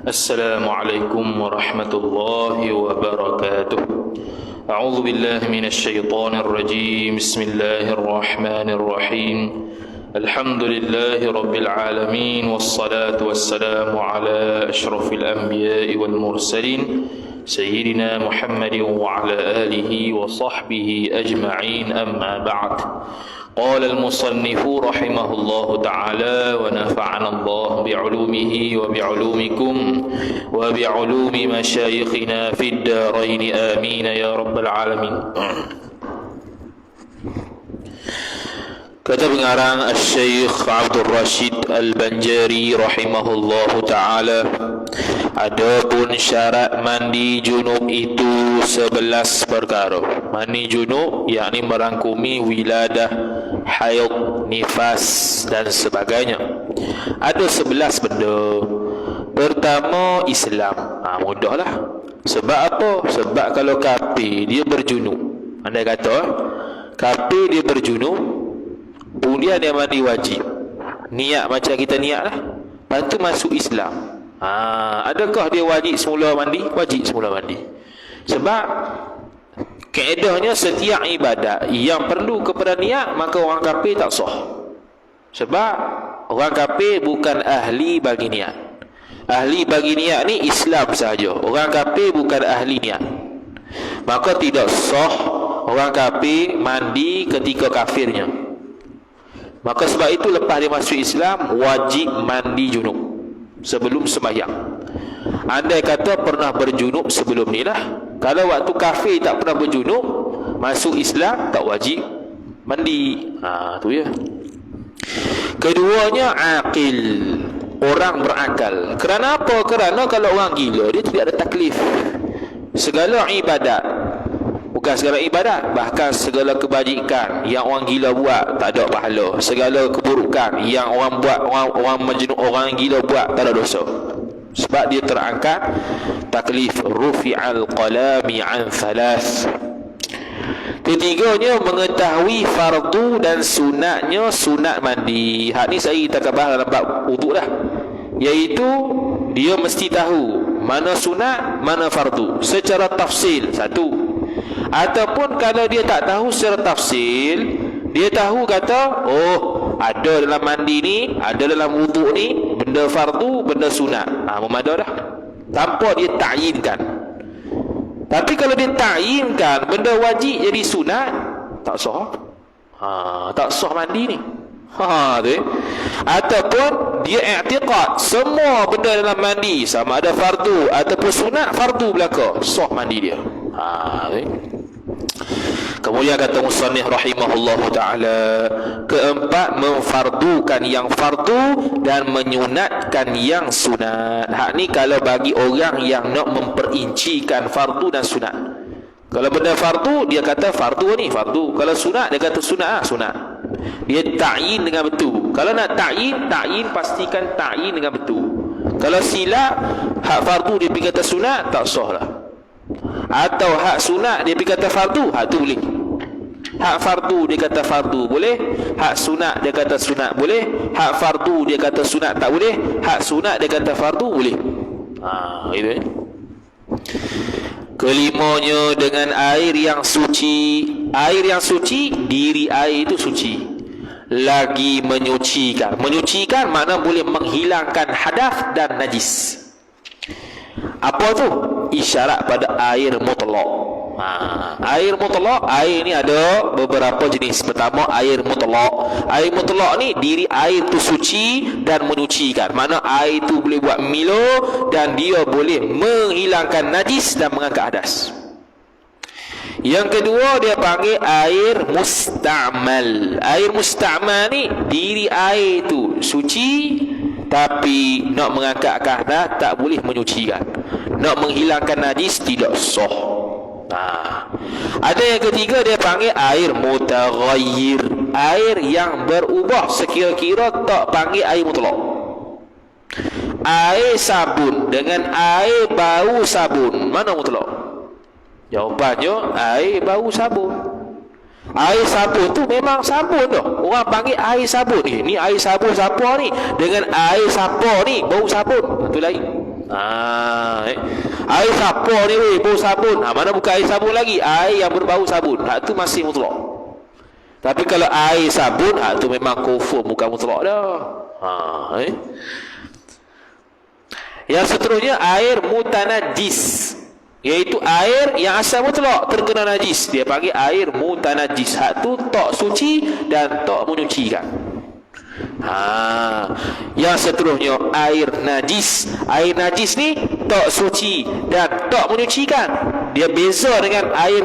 السلام عليكم ورحمة الله وبركاته. أعوذ بالله من الشيطان الرجيم. بسم الله الرحمن الرحيم. الحمد لله رب العالمين، والصلاة والسلام على أشرف الأنبياء والمرسلين سيدنا محمد وعلى آله وصحبه أجمعين، أما بعد. قال المصنف رحمه الله تعالى: ونفعنا الله بعلومه وبعلومكم وبعلوم مشايخنا في الدارين آمين يا رب العالمين. Kata pengarang Syekh Abdul Rashid Al-Banjari rahimahullahu ta'ala, adapun syarat mandi junub itu 11 perkara. Mandi junub yakni merangkumi wiladah, haid, nifas dan sebagainya. Ada 11 benda. Pertama, Islam. Mudahlah. Sebab apa? Sebab kalau kafir dia berjunub, andai kata kafir dia berjunub, kemudian dia mandi wajib, niat macam kita niat lah, lepas tu masuk Islam. Adakah dia wajib semula mandi? Wajib semula mandi. Sebab kaedahnya setiap ibadat yang perlu kepada niat, maka orang kafir tak sah. Sebab orang kafir bukan ahli bagi niat. Ahli bagi niat ni Islam sahaja. Orang kafir bukan ahli niat, maka tidak sah orang kafir mandi ketika kafirnya. Maka sebab itu lepas dia masuk Islam, wajib mandi junub sebelum sembahyang. Andai kata pernah berjunub sebelum ni lah. Kalau waktu kafir tak pernah berjunub, masuk Islam tak wajib mandi. Tu ya. Keduanya, aqil, orang berakal. Kerana apa? Kerana kalau orang gila, dia tidak ada taklif. Segala ibadat, bukan segala ibadat, bahkan segala kebajikan yang orang gila buat tak ada pahala. Segala keburukan yang orang buat, orang majnun, orang gila buat, tak ada dosa. Sebab dia terangkat taklif. Rufi'al qalami an thalath. Ketiganya, mengetahui fardu dan sunatnya sunat mandi. Hak ni saya kita akan bahas dalam bab wuduk dah. Iaitu dia mesti tahu mana sunat, mana fardu secara tafsil. Satu. Ataupun kalau dia tak tahu secara tafsil, dia tahu kata, ada dalam mandi ni, ada dalam wuduk ni benda fardu, benda sunat, memada dah, tanpa dia ta'yinkan. Tapi kalau dia ta'yinkan benda wajib jadi sunat, tak sah. Tak sah mandi ni. Tu. Ataupun dia i'tiqad semua benda dalam mandi sama ada fardu ataupun sunat, fardu belaka, sah mandi dia. Kemudian kata musannif rahimahullahu ta'ala, keempat, memfardukan yang fardu dan menyunatkan yang sunat. Hak ni kalau bagi orang yang nak memperincikan fardu dan sunat. Kalau benda fardu, dia kata fardu ni fardu. Kalau sunat, dia kata sunat sunat. Dia ta'yin dengan betul. Kalau nak ta'yin, pastikan ta'yin dengan betul. Kalau silap, hak fardu dia pergi kata sunat, tak sah lah. Atau hak sunat dia pergi kata fardu, hak tu boleh. Hak fardu dia kata fardu boleh, hak sunat dia kata sunat boleh, hak fardu dia kata sunat tak boleh, hak sunat dia kata fardu boleh. Itu Kelimanya, dengan air yang suci. Air yang suci, diri air itu suci. Lagi menyucikan. Menyucikan makna boleh menghilangkan hadas dan najis. Apa tu? Isyarat pada air mutlak. Air mutlak, air ni ada beberapa jenis. Pertama, air mutlak. Air mutlak ni diri air tu suci dan menyucikan. Mana air tu boleh buat milo dan dia boleh menghilangkan najis dan mengangkat hadas. Yang kedua, dia panggil air musta'mal. Air musta'mal ni diri air tu suci, tapi nak mengangkat hadas tak boleh menyucikan. Nak menghilangkan najis tidak sah. Ada yang ketiga, dia panggil air mutaghayyir. Air yang berubah, sekira-kira tak panggil air mutlak. Air sabun dengan air bau sabun, mana mutlak? Jawapannya air bau sabun. Air sabun tu memang sabun tu. Orang panggil air sabun ni. Ni air sabun siapa ni? Dengan air siapa ni bau sabun. Itu lain. Air sapur ni weh, bau sabun. Mana bukan air sabun lagi, air yang berbau sabun. Tu masih mutlak. Tapi kalau air sabun, tu memang confirm bukan mutlak dah. Yang seterusnya air mutanajis, iaitu air yang asal mutlak terkena najis, dia panggil air mutanajis. Tu tak suci dan tak menyucikan. Yang seterusnya air najis. Air najis ni tak suci dan tak menyucikan. Dia beza dengan air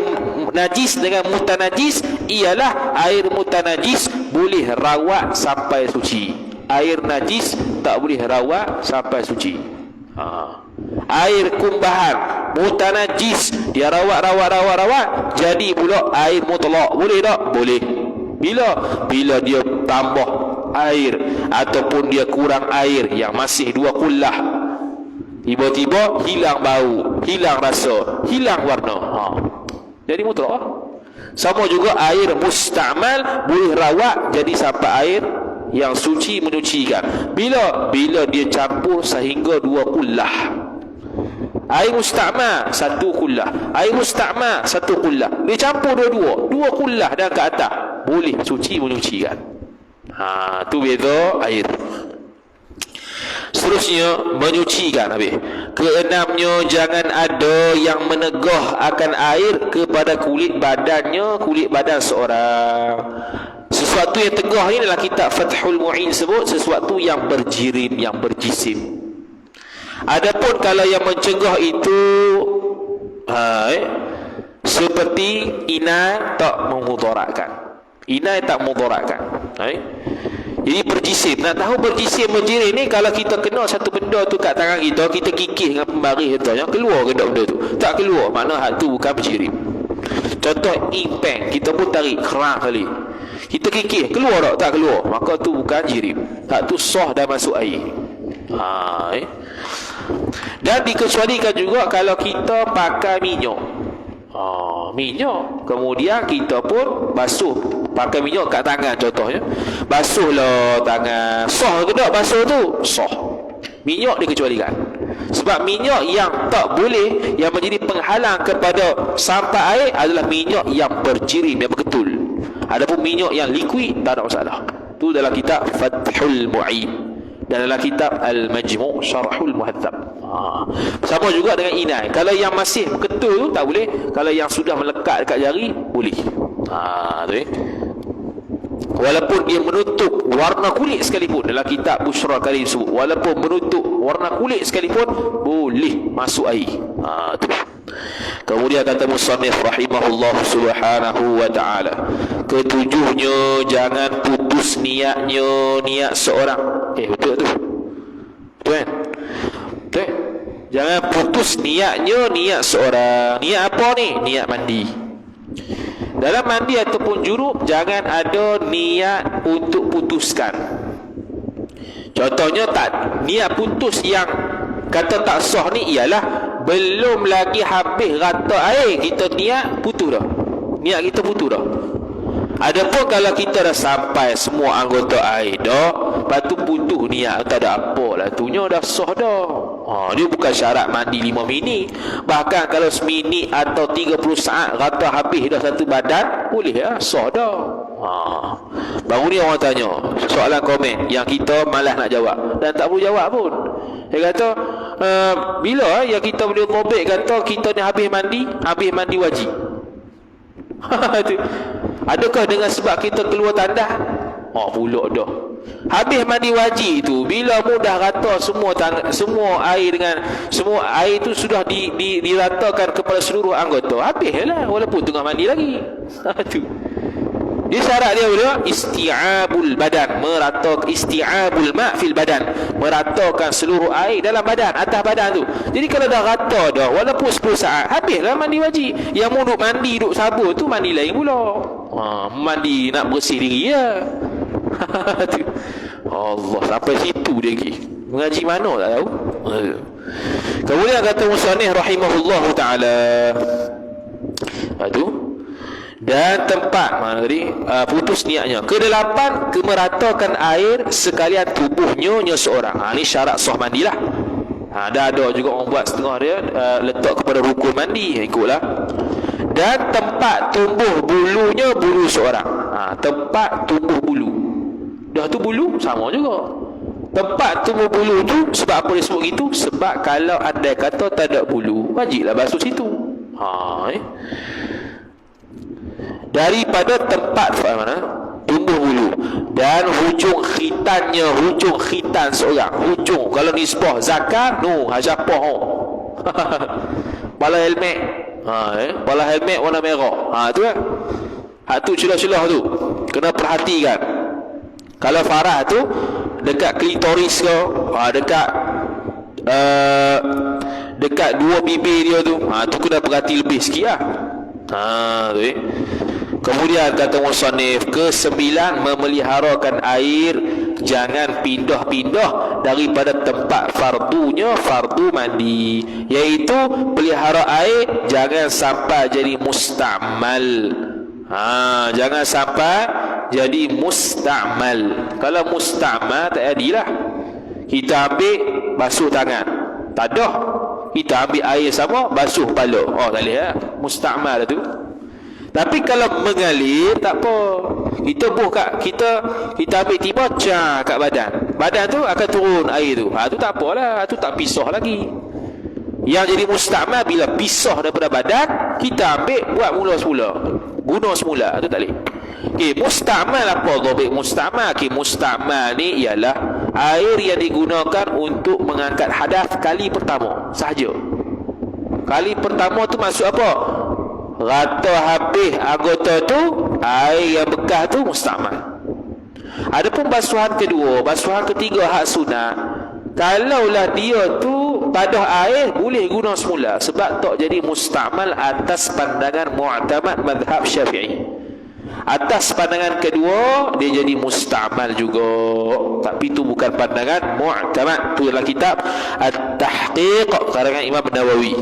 najis dengan mutanajis ialah air mutanajis boleh rawat sampai suci. Air najis tak boleh rawat sampai suci. Air kumbahan mutanajis, dia rawat jadi pula air mutlak. Boleh tak? Boleh. Bila dia tambah air ataupun dia kurang air yang masih 2 kullah, tiba-tiba hilang bau, hilang rasa, hilang warna, jadi mutlak. Sama juga air musta'mal boleh rawat jadi sampai air yang suci menyucikan. Bila dia campur sehingga 2 kullah. Air musta'mal 1 kullah, air musta'mal 1 kullah, dia campur dua-dua, 2 kullah dan ke atas, boleh suci menyucikan. Tu beza air. Seterusnya menyucikan habis. Keenamnya, jangan ada yang menegah akan air kepada kulit badan seorang. Sesuatu yang tegah ni adalah kitab Fathul Mu'in sebut sesuatu yang berjirim, yang berjisim. Adapun kalau yang mencegah itu seperti inai tak memudaratkan. Jadi berjisim. Nak tahu berjisim berjirim ni, kalau kita kena satu benda tu kat tangan kita, kita kikis dengan pembaris contohnya, keluar ke tak benda tu? Tak keluar, makna hal tu bukan berjirim. Contoh ink pen, kita pun tarik kerang kali, kita kikis, keluar tak? Tak keluar, maka tu bukan jirim. Hak tu sah dah masuk air. Dan dikecualikan juga kalau kita pakai minyak. Minyak, kemudian kita pun basuh, pakai minyak kat tangan contohnya, basuhlah tangan, sah ke tak basuh tu? Sah. Minyak dikecualikan. Sebab minyak yang tak boleh, yang menjadi penghalang kepada sampai air adalah minyak yang berjirim, yang berketul. Adapun minyak yang liquid tak ada masalah. Tu dalam kitab Fathul Mu'in dan dalam kitab Al-Majmu' Syarhul Muhadzab. Sama juga dengan inai. Kalau yang masih berketul tu tak boleh. Kalau yang sudah melekat dekat jari boleh. Tu walaupun dia menutup warna kulit sekalipun, dalam kitab Bushra Karim sebut, walaupun menutup warna kulit sekalipun boleh masuk air. Tu. Kemudian kata musannif rahimahullah subhanahu wa ta'ala, ketujuhnya, jangan putus niatnya, niat seorang. Betul tu. Betul kan? Betul. Jangan putus niatnya, niat seorang. Niat apa ni? Niat mandi. Dalam mandi ataupun junub, jangan ada niat untuk putuskan. Contohnya, tak niat putus yang kata tak sah ni ialah belum lagi habis rata air, kita niat putus dah. Niat kita putus dah. Adapun kalau kita dah sampai semua anggota air dah, lepas tu putus niat, tak ada apa lah, tunya dah sah dah. Dia bukan syarat mandi 5 minit. Bahkan kalau seminit atau 30 saat rata habis dah satu badan, boleh ya, sah dah. Baru ni orang tanya soalan komen yang kita malas nak jawab dan tak perlu jawab pun. Dia kata bila yang kita boleh robek, kata kita ni habis mandi wajib. Adakah dengan sebab kita keluar tandas? Pula dah. Habis mandi wajib tu bila mudah rata semua air dengan semua air tu sudah diratakan kepada seluruh anggota, habislah walaupun tengah mandi lagi. Tu. Dia syarat dia bila isti'abul badan, isti'abul ma' fil badan, meratakan seluruh air dalam badan, atas badan tu. Jadi kalau dah rata dah walaupun 10 saat, habislah mandi wajib. Yang mu duk mandi duk sabun tu mandi lain pula. Mandi nak bersih diri ya. Allah, sampai situ dia pergi. Mengaji mana tak tahu. Kemudian kata musannif rahimahullahu taala, tu dan tempat mana tadi putus niatnya. Kedelapan, kemeratakan air sekalian tubuhnya seorang. Ni syarat sah mandilah. Dah ada juga orang buat setengah dia letak kepada rukun mandi, ikutlah. Dan tempat tumbuh bulunya bulu seorang. Tempat tumbuh bulu, dah tu bulu sama juga. Tempat tumbuh bulu tu, sebab apa dia sebut gitu? Sebab kalau andai kata tak ada bulu, wajiblah basuh situ. Daripada tempat mana tumbuh bulu dan hujung khitan seorang. Hujung kalau nisbah zakar hajapah pala helmet. Pala helmet warna merah. Tu kan. Tu celah-celah tu kena perhatikan. Kalau farah tu dekat klitoris ke, dekat dua bibir dia tu, tu kena perhati lebih sikit lah. Tu Kemudian kata musannif, ke-9, memeliharakan air jangan pindah-pindah daripada tempat fardunya fardu mandi, iaitu pelihara air jangan sampai jadi musta'mal. Jangan sampai jadi musta'mal. Kalau musta'mal tak jadilah. Kita ambil basuh tangan, tak dah. Kita ambil air sama basuh kepala, tak boleh lah, musta'mal tu. Tapi kalau mengalir tak apa. Kita buka, kita ambil tiba kat badan. Badan tu akan turun air tu. Tu tak apalah, tu tak pisah lagi. Yang jadi musta'mal bila pisah daripada badan, kita ambil buat mula semula, guna semula, tu tak boleh. Musta'mal apa dhabit musta'mal? Musta'mal ni ialah air yang digunakan untuk mengangkat hadas kali pertama sahaja. Kali pertama tu maksud apa? Rata habis anggota tu, air yang bekas tu musta'mal. Adapun basuhan kedua, basuhan ketiga hak sunat, kalaulah dia tu padah air boleh guna semula, sebab tak jadi musta'mal atas pandangan mu'tamad mazhab Syafi'i. Atas pandangan kedua dia jadi musta'mal juga, tapi itu bukan pandangan mu'tamad. Tu adalah kitab At-Tahqiq karangan Imam Nawawi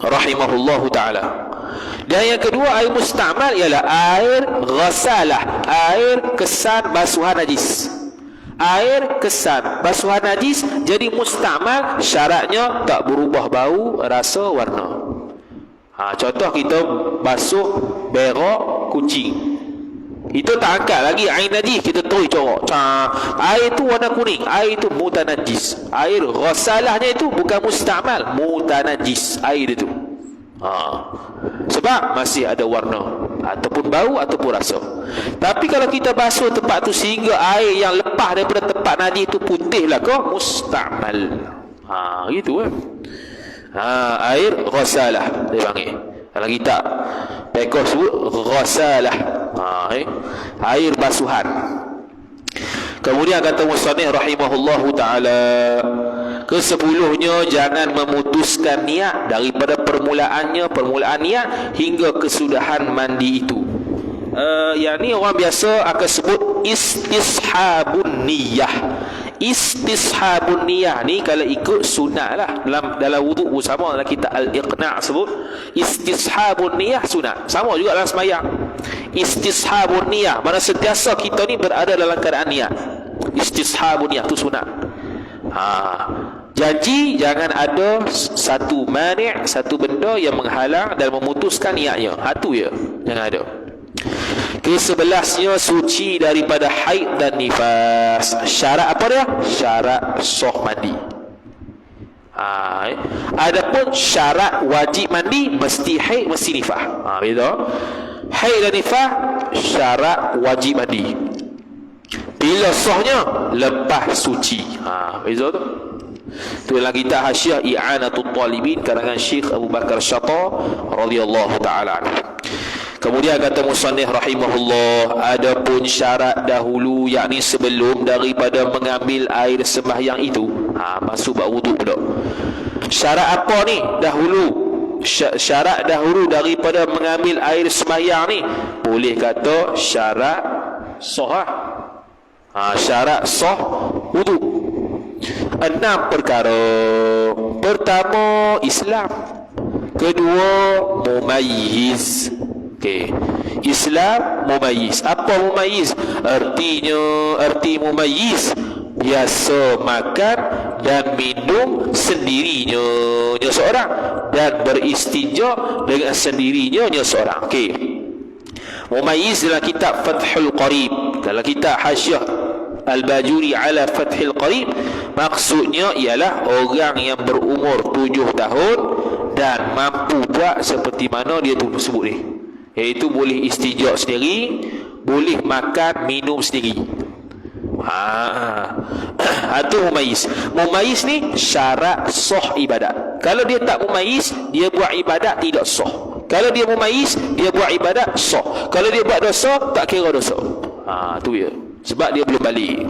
rahimahullahu ta'ala. Dan yang kedua, air musta'mal ialah air ghasalah, air kesan basuhan najis. Air kesan basuhan najis jadi musta'mal, syaratnya tak berubah bau, rasa, warna. Contoh kita basuh berak kucing, itu tak angkat lagi air najis, kita terus corak, air tu warna kuning, air tu mutanajis. Air ghasalahnya itu bukan musta'mal, mutanajis air itu. Sebab masih ada warna ataupun bau ataupun rasa. Tapi kalau kita basuh tempat tu sehingga air yang lepas daripada tempat najis tu putihlah ke, musta'mal. Gitu kan. Air ghasalah dia panggil. Kalau kita pekoh sebut ghasalah, air basuhan. Kemudian kata musannif rahimahullahu ta'ala, ke-10nya jangan memutuskan niat daripada permulaan niat hingga kesudahan mandi itu. Yang ni orang biasa akan sebut istishabun niyah. Istishabun niyah ni kalau ikut sunat lah, dalam wuduk sama dalam kitab Al-Iqna' sebut istishabun niyah sunat, sama juga dalam sembahyang. Istishabun niyah mana sentiasa kita ni berada dalam keadaan niat. Istishabun niyah tu sunat. Janji jangan ada satu mani', satu benda yang menghalang dan memutuskan niatnya. Tu ya, jangan ada. Ke-11nya suci daripada haid dan nifas. Syarat apa dia? Syarat sah mandi. Adapun syarat wajib mandi mesti haid, mesti nifas. Beza. Haid dan nifas syarat wajib mandi. Bila sahnya? Lepas suci. Beza tu. Tu dalam kitab Hasyiah I'anatul Talibin karangan Syekh Abu Bakar Syata radhiyallahu taala anhu. Kemudian kata musannif rahimahullah, adapun syarat dahulu, yakni sebelum daripada mengambil air sembahyang itu, masuk bab wuduk pula. Syarat apa ni dahulu? Syarat dahulu daripada mengambil air sembahyang ni, boleh kata syarat sah. Syarat sah wuduk 6 perkara. Pertama, Islam. Kedua, mumayyiz. Islam mumayyiz. Apa mumayyiz? Arti mumayyiz biasa makan dan minum sendirinya seorang, dan beristinja dengan sendirinya seorang. Okey. Mumayyiz dalam kitab Fathul Qarib, dalam kitab Hasyiah Al-Bajuri ala Fathul Qarib, maksudnya ialah orang yang berumur 7 tahun dan mampu buat seperti mana dia tu sebut ni, iaitu boleh istinja sendiri, boleh makan minum sendiri. Itu mumayyiz. Mumayyiz ni syarat sah ibadat. Kalau dia tak mumayyiz, dia buat ibadat tidak sah. Kalau dia mumayyiz, dia buat ibadat sah. Kalau dia buat dosa, tak kira dosa. Tu ya. Sebab dia belum balik.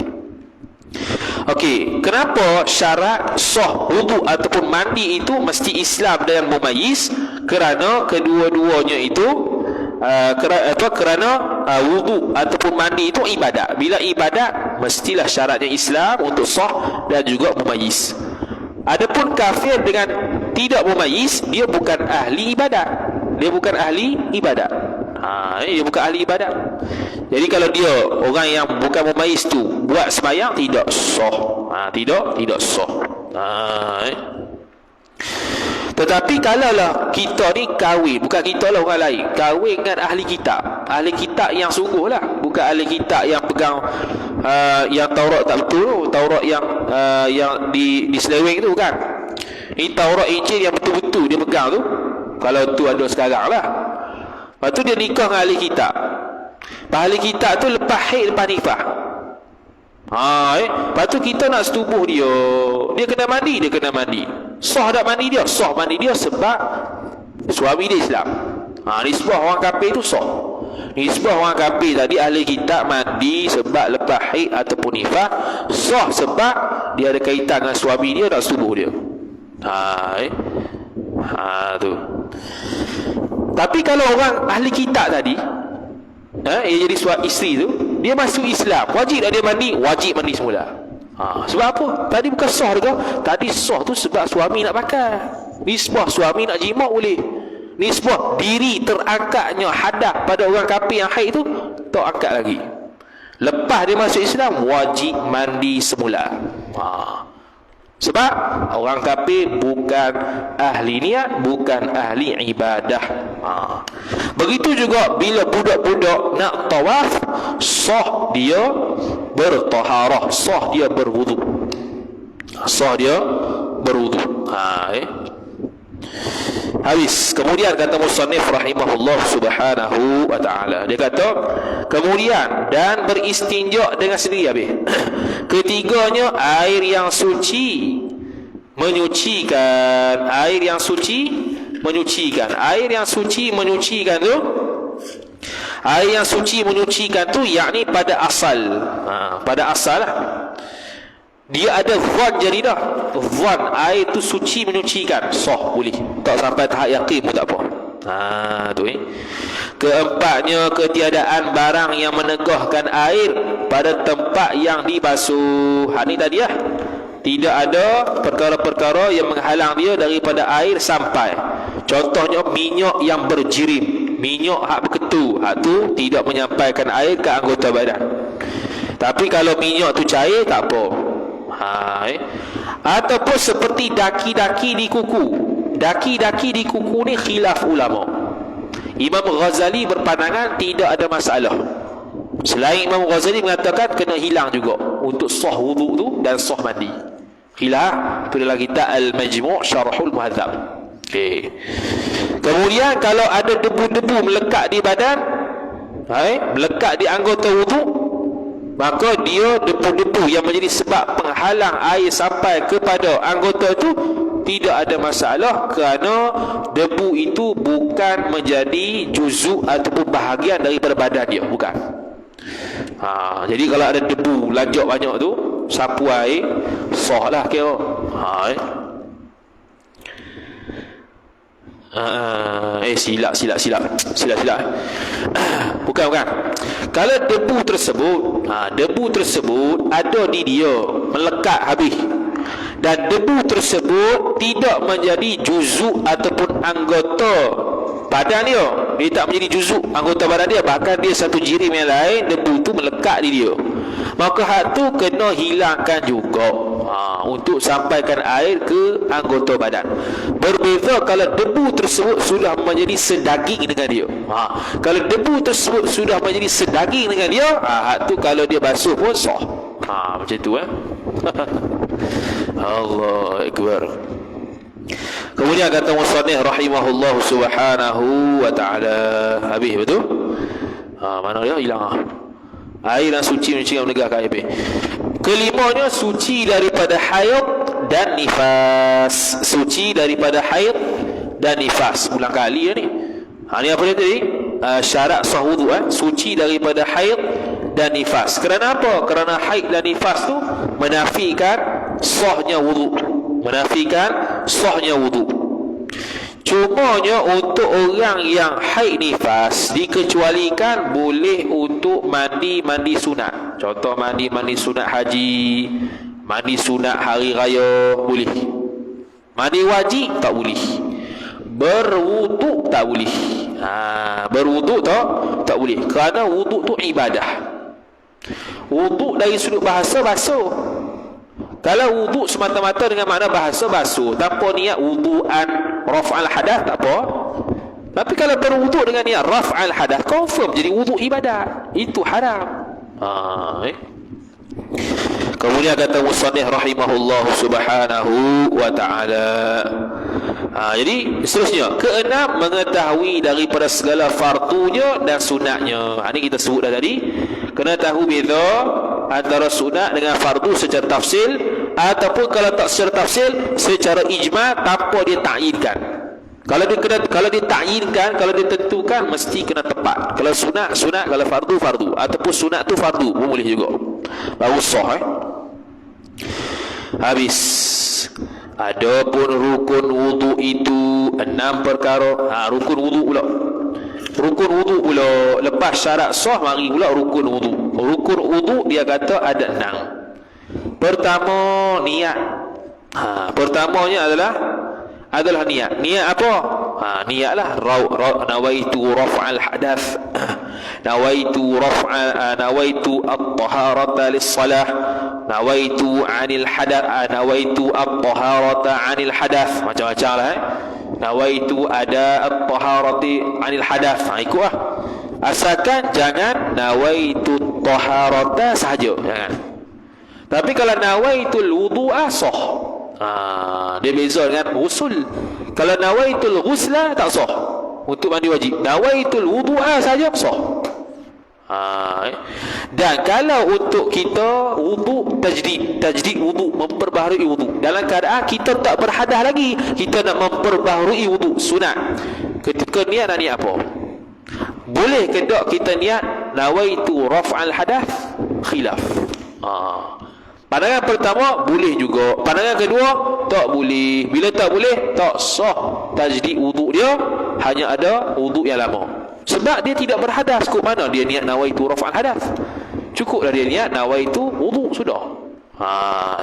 Okey, kenapa syarat sah wudu ataupun mandi itu mesti Islam dan mumayyiz? Kerana kedua-duanya itu kerana wudu ataupun mandi itu ibadat. Bila ibadat, mestilah syaratnya Islam untuk sah dan juga mumayyiz. Adapun kafir dengan tidak mumayyiz, dia bukan ahli ibadat. Dia bukan ahli ibadat. Dia bukan ahli ibadat. Jadi kalau dia orang yang bukan mumayyiz tu buat sembahyang, tidak sah. Tidak sah. Tetapi kalaulah kita ni kahwin, bukan kita lah, orang lain kahwin dengan ahli kitab yang sungguh lah, bukan ahli kitab yang pegang yang Taurat tak betul tu, Taurat yang diseleweng tu kan. Ini Taurat Injil yang betul-betul dia pegang tu, kalau tu ada sekarang lah. Lepas tu dia nikah dengan ahli kitab. Ahli kitab tu lepas haid, lepas nifah. Lepas tu kita nak setubuh dia kena mandi. Sah tak mandi dia? Sah mandi dia sebab suami dia Islam. Nisbah orang kafir tu sah. Nisbah orang kafir tadi ahli kitab mandi sebab lepas haid ataupun nifah, sah sebab dia ada kaitan dengan suami dia, nak setubuh dia. Tu. Tapi kalau orang ahli kitab tadi, yang jadi suami isteri tu, dia masuk Islam, wajib tak dia mandi? Wajib mandi semula. Sebab apa? Tadi bukan sah juga. Tadi sah tu sebab suami nak pakai. Nisbah suami nak jimat boleh. Nisbah diri terangkatnya hadas pada orang kafir yang haid tu, tak angkat lagi. Lepas dia masuk Islam, wajib mandi semula. Sebab orang kafir bukan ahli niat, bukan ahli ibadah. Begitu juga bila budak-budak nak tawaf, sah dia bertaharah, sah dia berwudu. Habis. Kemudian kata musannif rahimahullah subhanahu wa ta'ala, dia kata kemudian dan beristinja dengan sendiri. Habis. Ketiganya air yang suci menyucikan. Air yang suci menyucikan tu, air yang suci menyucikan tu yakni pada asal. Pada asal lah. Dia ada zon jadi dah. Zon air tu suci menyucikan, sah boleh. Tak sampai tahap yakin pun tak apa. Tu Keempatnya ketiadaan barang yang menegahkan air pada tempat yang dibasuh. Ni tadi lah. Tidak ada perkara-perkara yang menghalang dia daripada air sampai. Contohnya minyak yang berjirim, minyak hak berketu, hak tu tidak menyampaikan air ke anggota badan. Tapi kalau minyak tu cair, tak apa. Ataupun seperti daki-daki di kuku. Daki-daki di kuku ni khilaf ulama. Imam Ghazali berpandangan tidak ada masalah. Selain Imam Ghazali mengatakan kena hilang juga untuk sah wudu tu dan sah mandi. Khilaf itu dalam kitab Al-Majmu' Syarhul Muhadzab. Kemudian kalau ada debu-debu melekat di badan, melekat di anggota wudu, maka dia debu-debu yang menjadi sebab penghalang air sampai kepada anggota itu tidak ada masalah, kerana debu itu bukan menjadi juzuk ataupun bahagian daripada badan dia, bukan. Jadi kalau ada debu lanjut banyak tu, sapu air, sah lah kira. Silap. Bukan. Kalau debu tersebut ada di dia, melekat habis, dan debu tersebut tidak menjadi juzuk ataupun anggota badan dia, dia tak menjadi juzuk anggota badan dia, bahkan dia satu jirim yang lain, debu tu melekat di dia, maka hak tu kena hilangkan juga. untuk sampaikan air ke anggota badan. Berbeza kalau debu tersebut sudah menjadi sedaging dengan dia. Kalau debu tersebut sudah menjadi sedaging dengan dia, tu kalau dia basuh pun sah. Macam tu Allah Akbar. Kemudian kata musannif rahimahullah subhanahu wa ta'ala, habis betul? Mana dia hilang air dan suci mencuci menegakkan air. Kelimanya suci daripada haid dan nifas. Suci daripada haid dan nifas. Ulang kali ni. Ni apa dia tadi? Syarat sah wudu. Suci daripada haid dan nifas. Kerana apa? Kerana haid dan nifas tu menafikan sahnya wudu. Menafikan sahnya wudu. Cumanya untuk orang yang haid nifas dikecualikan boleh untuk mandi sunat. Contoh mandi sunat haji, mandi sunat hari raya boleh. Mandi wajib tak boleh. Berwuduk tak boleh. Berwuduk tak boleh. Kerana wuduk tu ibadah. Wuduk dari sudut bahasa basuh. Kalau wuduk semata-mata dengan makna bahasa basuh tanpa niat wudu'an raf'al hadath tak apa. Tapi kalau berwuduk dengan niat raf'al hadath, confirm jadi wuduk ibadat. Itu haram. Kemudian kata musannif rahimahullah subhanahu wa ta'ala. Jadi seterusnya, keenam, mengetahui daripada segala fardunya dan sunatnya. Ini kita sebut dah tadi. Kena tahu beza antara sunat dengan fardu secara tafsil, ataupun kalau tak secara tafsil, secara ijma' tanpa dia ta'yinkan. Kalau dia ta'yinkan, kalau dia tentukan, mesti kena tepat. Kalau sunat, kalau fardu, ataupun sunat tu fardu pun boleh juga. Baru sah. Habis. Adapun rukun wudu itu 6 perkara. Rukun wudu pula lepas syarat sah, mari pula rukun wudu. Rukun wudu dia kata ada 6. Pertama, niat. Pertamanya adalah niat. Niat apa? Niatlah nawaitu raf'al hadath. Nawaitu at-taharata lis-salah. Nawaitu 'anil hadath. Nawaitu at-taharata 'anil hadath. Macam-macam lah Nawaitu ada at-taharati 'anil hadath. Ikutlah. Asalkan jangan nawaitu at-taharata sahaja. Jangan. Tapi kalau nawaitul wudu'a sah. Dia beza dengan ghusl. Kalau nawaitul ghusla tak sah untuk mandi wajib. Nawaitul wudu'a saja sah. Dan kalau untuk kita wudu tajdid wudu, memperbaharui wudu dalam keadaan kita tak berhadas lagi, kita nak memperbaharui wudu sunat, ketika niat nak niat apa? Boleh ke tak kita niat nawaitu raf'al hadath? Khilaf. Pandangan pertama boleh juga, pandangan kedua tak boleh. Bila tak boleh, tak sah tajdid wudu dia, hanya ada wudu yang lama. Sebab dia tidak berhadas. Kok mana dia niat nawaitu raf'al hadath? Cukuplah dia niat nawaitu wudu sudah.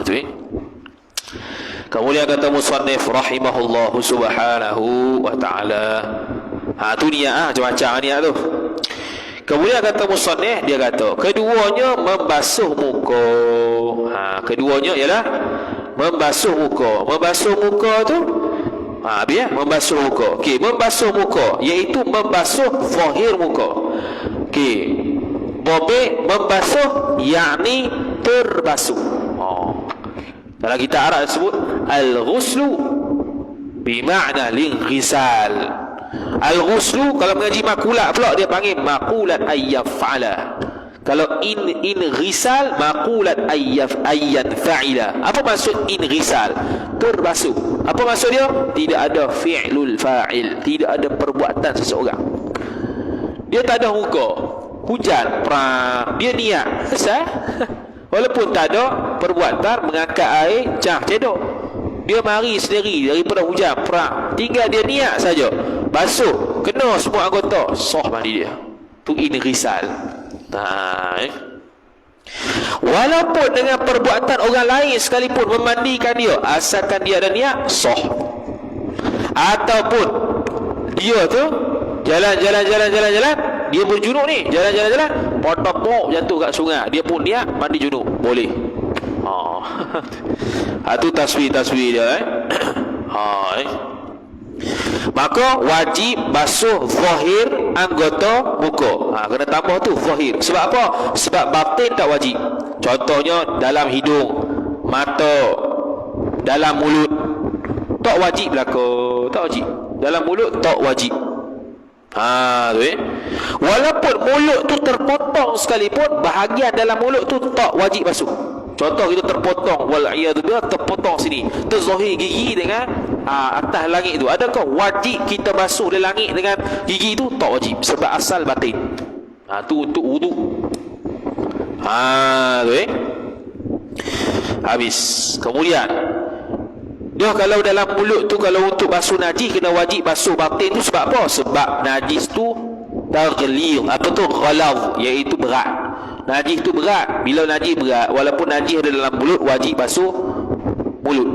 Itu Kemudian kata musannif rahimahullahu subhanahu wa ta'ala. Tu niat macam-macam niat tu. Kemudian kata musannif, dia kata keduanya membasuh muka. Keduanya ialah membasuh muka. Membasuh muka tu membasuh muka. Okey, membasuh muka iaitu membasuh zahir muka. Okey. Bobek membasuh yakni terbasuh. Dalam kitab Arab disebut al-ghuslu bermakna linghisal. Al-ghuslu kalau mengaji makulat pula dia panggil makulat ayyaf'ala. Kalau in-ghisal makulat ayyan fa'ila. Apa maksud in-ghisal? Terbasuh. Apa maksud dia? Tidak ada fi'lul fa'il, tidak ada perbuatan seseorang. Dia tak ada muka, hujan, perang, dia niat selesai. Walaupun tak ada perbuatan mengangkat air, cedok, dia mari sendiri daripada hujan, perang, tinggal dia niat saja, basuh, kena semua anggota, sah mandi dia. Tu in-ghisal. Walaupun dengan perbuatan orang lain sekalipun memandikan dia, asalkan dia ada niat, sah. Ataupun dia tu jalan, dia berjunuk ni, jalan, potong jatuh kat sungai, dia pun niat mandi junub, boleh. Tu tasbih dia Maka wajib basuh zahir anggota muka. Kena tambah tu zahir. Sebab apa? Sebab batin tak wajib. Contohnya dalam hidung, mata, dalam mulut tak wajib belaka, tak wajib. Dalam mulut tak wajib. Walaupun mulut tu terpotong sekalipun, bahagian dalam mulut tu tak wajib basuh. Contoh kita terpotong, wal'iyadzubillah, terpotong sini, terzahir gigi dengan atas langit tu. Adakah wajib kita basuh di langit dengan gigi tu? Tak wajib, sebab asal batin. Tu untuk wudu. Habis. Kemudian dia kalau dalam mulut tu, kalau untuk basuh najis kena wajib basuh batin tu. Sebab apa? Sebab najis tu taghlidh, ghalaz, iaitu berat. Najis tu berat. Bila najis berat, walaupun najis ada dalam mulut, wajib basuh mulut.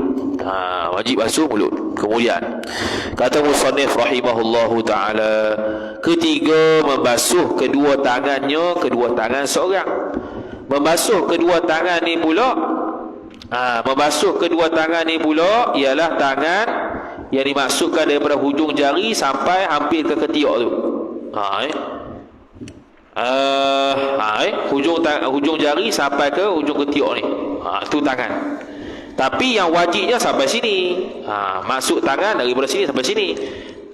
Wajib basuh mulut. Kemudian kata musannif rahimahullahu ta'ala, ketiga, membasuh kedua tangannya, kedua tangan seorang. Membasuh kedua tangan ni pula, membasuh kedua tangan ni pula ialah tangan yang dimasukkan daripada hujung jari sampai hampir ke ketiak tu. Hujung jari sampai ke hujung ketiak ni. Tu tangan. Tapi yang wajibnya sampai sini. Masuk tangan daripada sini sampai sini.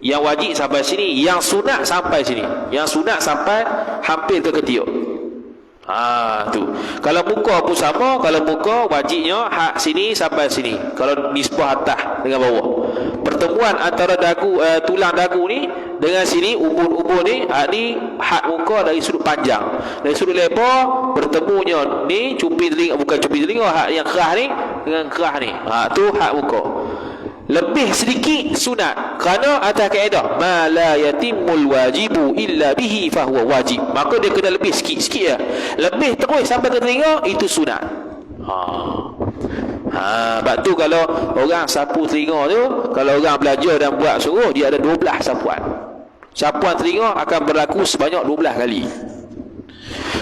Yang wajib sampai sini, yang sunat sampai sini. Yang sunat sampai hampir ke ketiak. Tu. Kalau muka pun sama. Kalau muka wajibnya hak sini sampai sini. Kalau nisbah atas dengan bawah. Pertemuan antara dagu, tulang dagu ni dengan sini, ubun-ubun ni, hak muka dari sudut panjang. Dari sudut lebar, bertemunya ni cuping telinga, bukan cuping telinga, hak yang kerah ni dengan kerah ni. Tu hak muka. Lebih sedikit sunat, kerana atas kaedah ma la yatimul wajibu illa bihi fahuwa wajib. Maka dia kena lebih sikit-sikit lah. Lebih terus sampai ke telinga, itu sunat. Sebab tu kalau orang sapu telinga tu, kalau orang belajar dan buat suruh, dia ada 12 sapuan. Sapuan telinga akan berlaku sebanyak 12 kali.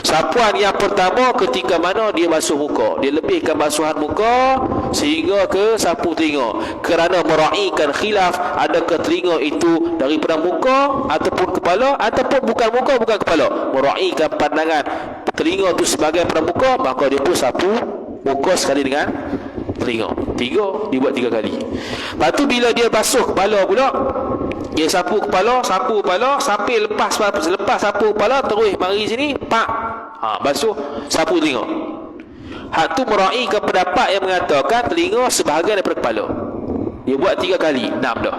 Sapuan yang pertama ketika mana dia basuh muka, dia lebihkan basuhan muka sehingga ke sapu telinga, kerana meraihkan khilaf adakah telinga itu daripada muka ataupun kepala, ataupun bukan muka bukan kepala. Meraihkan pandangan telinga itu sebagai pada muka, maka dia pun sapu muka sekali dengan telinga. 3, dibuat 3 kali. Lepas tu bila dia basuh kepala pula, dia sapu kepala sampai lepas sapu kepala, terus mari sini, basuh sapu telinga. Hak tu meraih ke pendapat yang mengatakan telinga sebahagian daripada kepala. Dia buat 3 kali, 6 dah.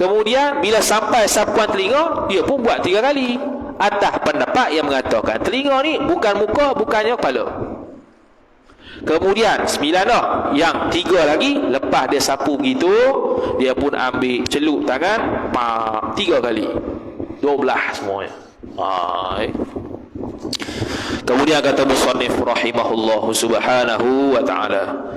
Kemudian bila sampai sapuan telinga, dia pun buat 3 kali. Atas pendapat yang mengatakan telinga ni bukan muka, bukannya kepala. Kemudian 9 dah. Yang 3 lagi, lepas dia sapu begitu, dia pun ambil celup tangan 3 kali, 12 semuanya. Kemudian kata musannif rahimahullahu subhanahu wa ta'ala,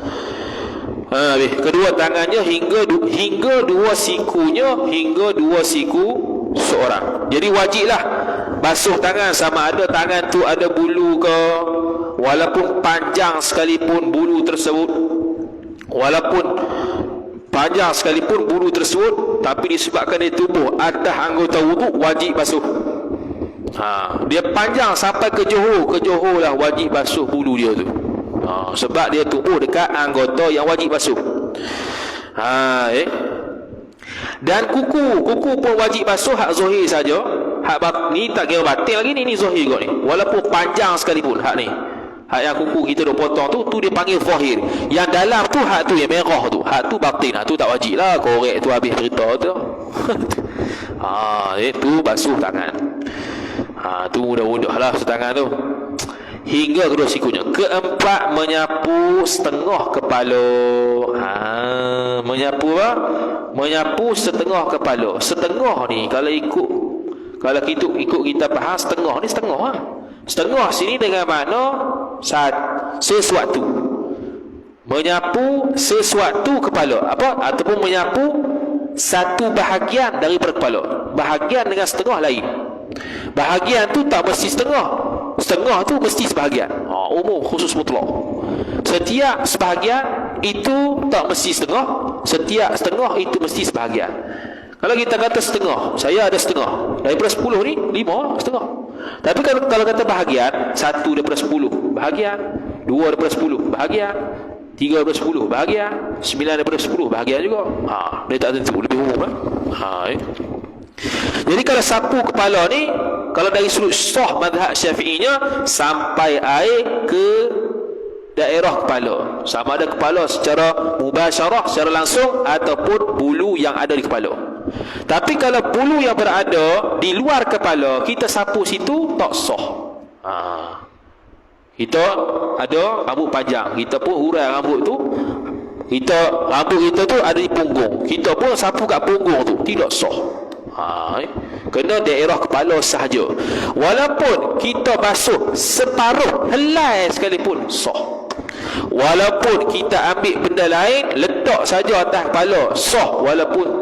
kedua tangannya hingga dua sikunya, hingga 2 siku seorang. Jadi wajiblah basuh tangan, sama ada tangan tu ada bulu ke, walaupun panjang sekalipun bulu tersebut, tapi disebabkan dia tubuh atas anggota wuduk, wajib basuh. Dia panjang sampai ke Johor lah, wajib basuh bulu dia tu. Sebab dia tubuh dekat anggota yang wajib basuh. Dan kuku pun wajib basuh, hak zahir saja. Hak ni tak kira batin lagi, ni zahir juga ni. Walaupun panjang sekalipun hak ni. Hak yang kuku kita dah potong tu dia panggil zahir. Yang dalam tu hak tu yang merah tu, hak tu batin, hak tu tak wajib lah. Korek tu habis cerita tu. Itu basuh tangan. Tu mudah-mudah lah basuh tangan tu. Hingga kedua sikunya. Keempat, menyapu setengah kepala. Menyapu apa? Menyapu setengah kepala. Setengah ni kalau kita faham, setengah ni setengah lah. Setengah sini dengan makna sesuatu. Menyapu sesuatu kepala, ataupun menyapu satu bahagian daripada kepala. Bahagian dengan setengah lain. Bahagian tu tak mesti setengah. Setengah tu mesti sebahagian. Umum khusus mutlak. Setiap sebahagian itu tak mesti setengah, setiap setengah itu mesti sebahagian. Kalau kita kata setengah, saya ada setengah. Daripada 10 ni 5 setengah. Tapi kalau kata bahagian, 1 daripada 10 bahagian, 2 daripada 10 bahagian, 3 daripada 10 bahagian, 9 daripada 10 bahagian juga. Dia tak tentu, lebih umum lah. Jadi kalau sapu kepala ni, kalau dari sudut sah mazhab Syafi'inya, sampai air ke daerah kepala, sama ada kepala secara mubasyarah, secara langsung, ataupun bulu yang ada di kepala. Tapi kalau bulu yang berada di luar kepala, kita sapu situ tak sah. Kita ada rambut panjang, kita pun hurai rambut tu, rambut kita tu ada di punggung, kita pun sapu kat punggung tu, tidak sah. Kena daerah kepala sahaja. Walaupun kita basuh separuh helai sekalipun sah. Walaupun kita ambil benda lain letak saja atas kepala sah, walaupun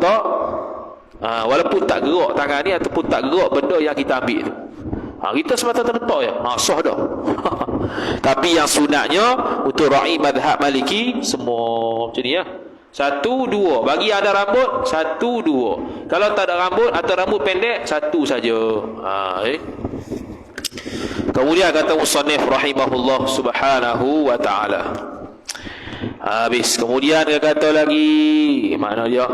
tak gerak tangan ni ataupun tak gerak benda yang kita ambil tu. Kita semata letak je, sah dah. Tapi yang sunatnya untuk ra'i mazhab Maliki semua macam ni ya. 1, 2. Bagi yang ada rambut, 1, 2. Kalau tak ada rambut atau rambut pendek, 1 saja. Kemudian kata musannif rahimahullah subhanahu wa ta'ala. Habis. Kemudian dia kata lagi, mana dia?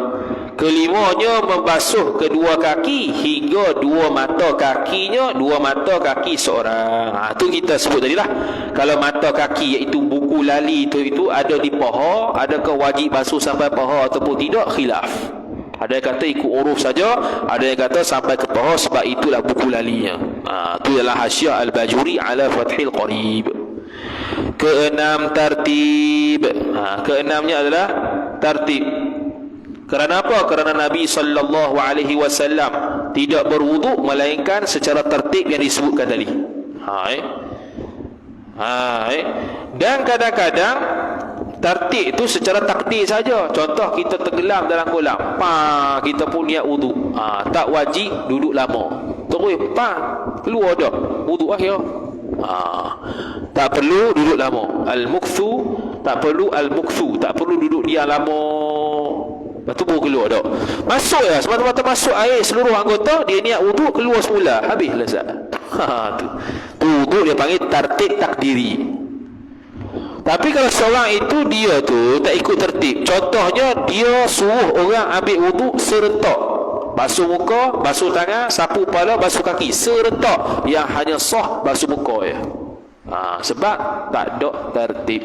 Kelimanya membasuh kedua kaki hingga dua mata kakinya, dua mata kaki seorang. Tu kita sebut tadi lah. Kalau mata kaki iaitu buku lali itu ada di paha, adakah wajib basuh sampai paha ataupun tidak? Khilaf. Ada yang kata ikut uruf saja, ada yang kata sampai ke paha sebab itulah buku lalinya. Itu ialah Hasyiah Al-Bajuri ala Fathil Qarib. Keenam tartib. Keenamnya adalah tartib. Kerana apa? Kerana Nabi sallallahu alaihi wasallam tidak berwuduk melainkan secara tertib yang disebutkan tadi. Dan kadang-kadang tertib itu secara takdir saja. Contoh kita tenggelam dalam kolam, kita pun niat wuduk. Tak wajib duduk lama. Terus keluar dah wuduk akhir. Tak perlu duduk lama. Al-mukthu tak perlu tak perlu duduk dia lama. Lepas tu baru keluar dah. Masuk ya, semata-mata masuk air seluruh anggota, dia niat wuduk, keluar semula, habis lezat. Tu wuduk dia panggil tartib takdiri. Tapi kalau seorang itu dia tu tak ikut tertib, contohnya dia suruh orang ambil wuduk serentak, basuh muka, basuh tangan, sapu kepala, basuh kaki serentak, yang hanya sah basuh muka ya. Sebab tak ada tertib.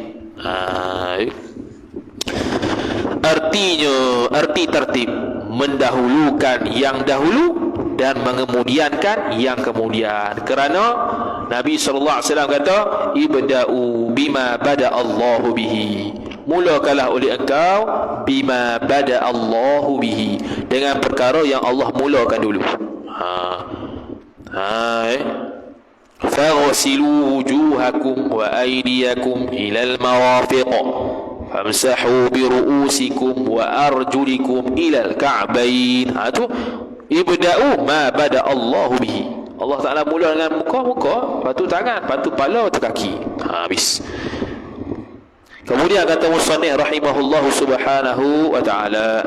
Arti tertib mendahulukan yang dahulu dan mengemudiankan yang kemudian. Kerana Nabi sallallahu alaihi wasallam kata, ibda'u bima bada Allahu bihi. Mulakanlah oleh engkau bima bada Allahu bihi, dengan perkara yang Allah mulakan dulu. Faghsilu wujuhakum wa aydiyakum ilal marafiq. Famsahu bi ru'usikum wa arjulikum ilal ka'bain. Tu ibda'u ma bada Allahu bihi. Allah Ta'ala mula dengan muka, lepas tu tangan, lepas tu kepala, lepas tu kaki. Habis. Kemudian kata musannif rahimahullahu subhanahu wa ta'ala,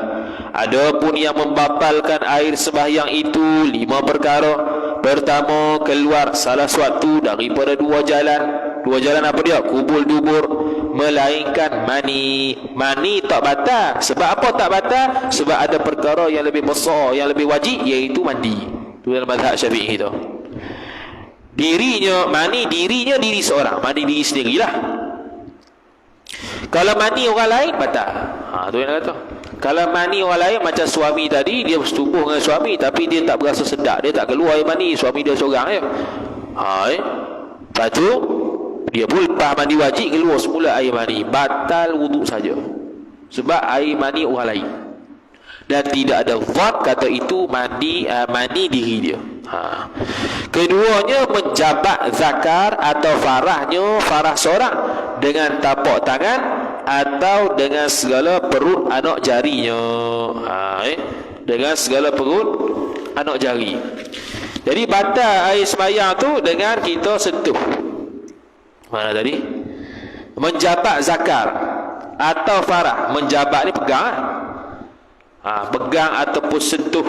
adapun yang membatalkan air sembahyang itu 5 perkara. Pertama, keluar salah suatu daripada 2 jalan. 2 jalan apa dia? Kubul dubur, melainkan mani. Mani tak batal. Sebab apa tak batal? Sebab ada perkara yang lebih besar, yang lebih wajib, iaitu mandi. Itu dalam mazhab Syafi'i tu. Mani dirinya diri seorang, mandi diri sendirilah. Kalau mani orang lain batal. Tu yang kata. Kalau mani orang lain macam suami tadi, dia bersetubuh dengan suami tapi dia tak berasa sedap, dia tak keluar air mani, suami dia seorang je. Lepas tu dia pun lepas mandi wajib keluar semula air mani, batal wuduk saja. Sebab air mani orang lain. Dan tidak ada zat kata itu mani diri dia. Keduanya menjabat zakar atau farah seorang dengan tapak tangan atau dengan segala perut anak jarinya. Dengan segala perut anak jari. Jadi batal air sembahyang tu dengan kita sentuh. Mana tadi? menjabat zakar atau farah. Menjabat ni pegang, pegang ataupun sentuh.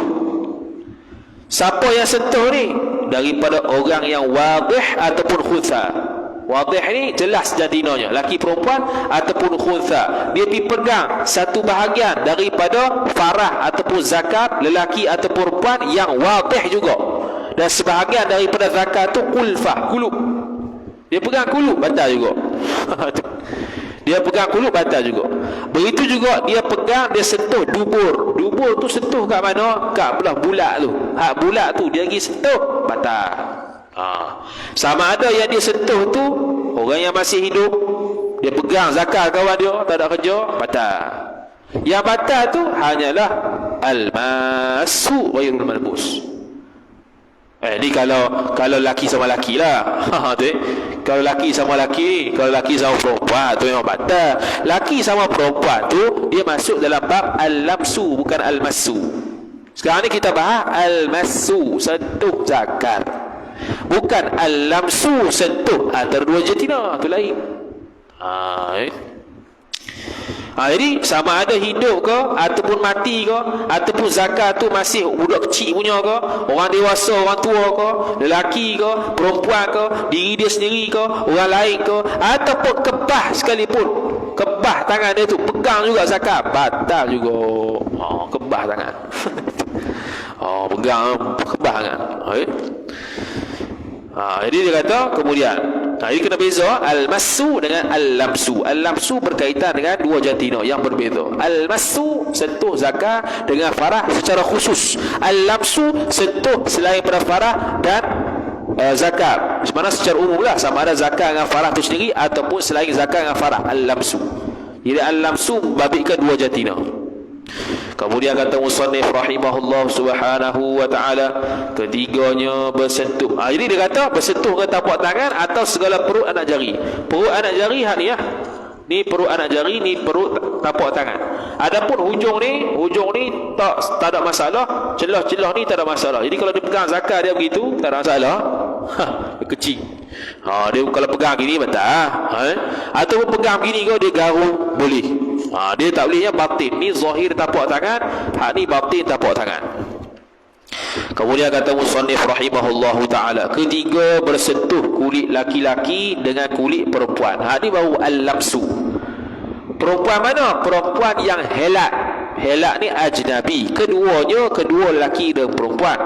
Siapa yang sentuh ni? Daripada orang yang wadih ataupun khutha. Wadih ni jelas jantinanya, laki perempuan ataupun khutha. Dia pergi pegang satu bahagian daripada farah ataupun zakat, lelaki ataupun perempuan yang wadih juga. Dan sebahagian daripada zakat tu kulfah, kulub. Dia pegang kulub, batal juga. Dia pegang kulub, batal juga. Begitu juga dia pegang, dia sentuh dubur. Dubur tu sentuh kat mana? Kat belah bulat tu. Hak bulat tu dia pergi sentuh, batal. Sama ada yang dia sentuh tu orang yang masih hidup, dia pegang zakat kawan dia, tak ada kerja, batal. Yang batal tu hanyalah al-masu ghairul malbus. Ni kalau laki sama laki lah. Tu kalau laki sama laki, kalau laki sama perempuan tu memang batal. Laki sama perempuan tu dia masuk dalam bab al-lamsu, bukan al-masu. Sekarang ni kita bahas al-masu, sentuh zakar. Bukan al-lamsu, sentuh antara dua jantina, tu lain. Jadi sama ada hidup ke ataupun mati ke, ataupun zakat tu masih budak kecil punya ke, orang dewasa, orang tua ke, lelaki ke, perempuan ke, diri dia sendiri ke, orang lain ke, ataupun kebah sekalipun, kebah tangan dia tu pegang juga zakat, batal juga. Kebah tangan. Pegang kebah tangan. Jadi dia kata kemudian, ini kena beza al-masu dengan al-lamsu. Al-lamsu berkaitan dengan dua jantina yang berbeza. Al-masu sentuh zakar dengan farah secara khusus. Al-lamsu sentuh selain pada farah dan zakar. Sebenarnya secara umum lah, sama ada zakar dengan farah itu sendiri ataupun selain zakar dengan farah. Al-lamsu. Jadi al-lamsu membabitkan dua jantina. Kemudian kata musannif rahimahullah subhanahu wa ta'ala, ketiganya bersentuh. Jadi dia kata bersentuh ke tapak tangan atau segala perut anak jari. Perut anak jari hak ni ya. Ni perut anak jari, ni perut tapak tangan. Adapun hujung ni tak ada masalah. Celah-celah ni tak ada masalah. Jadi kalau dia pegang zakar dia begitu, tak ada masalah. Dia kecil. Dia kalau pegang gini batal. Ataupun pegang gini kau dia garu, boleh. Dia tak bolehnya batin. Ni zahir tapak tangan, hak ni batin tapak tangan. Kemudian kata musannif rahimahullahu ta'ala, ketiga bersentuh kulit laki-laki dengan kulit perempuan. Hak ni baru al-lamsu. Perempuan mana? Perempuan yang helak. Helak ni ajnabi. Kedua laki dan perempuan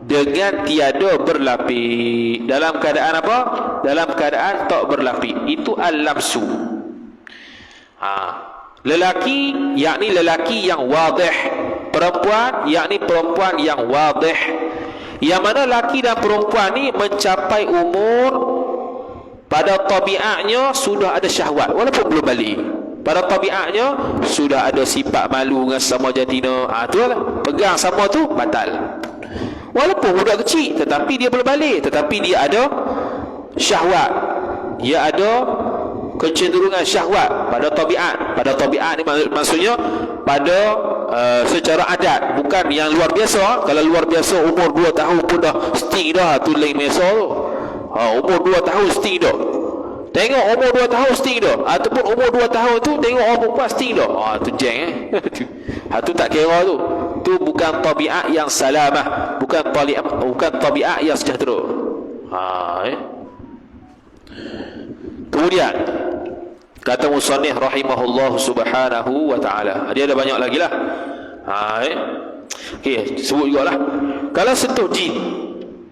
dengan tiada berlapis. Dalam keadaan apa? Dalam keadaan tak berlapis. Itu al-lamsu. Lelaki yakni lelaki yang wadih, perempuan yakni perempuan yang wadih. Yang mana lelaki dan perempuan ni mencapai umur, pada tabiatnya sudah ada syahwat walaupun belum balik. Pada tabiatnya sudah ada sifat malu dengan sama jantina. Tu lah, pegang sama tu batal. Walaupun budak kecil tetapi dia belum balik, tetapi dia ada syahwat. Dia ada kecenderungan syahwat pada tabiat. Pada tabiat ni maksudnya pada secara adat, bukan yang luar biasa. Kalau luar biasa umur 2 tahun pun dah sting dah, tu lain biasa tu. Umur 2 tahun sting dah. Tengok umur 2 tahun sting dah, ataupun umur 2 tahun tu tengok orang perempuan sting dah. Tu jeng tu tak kira tu. Tu bukan tabiat yang salamah, bukan tabiat yang sejahtera. Kemudian kata musannif rahimahullah subhanahu wa ta'ala, dia ada banyak lagi lah. Okey, sebut jugalah. Kalau sentuh jin,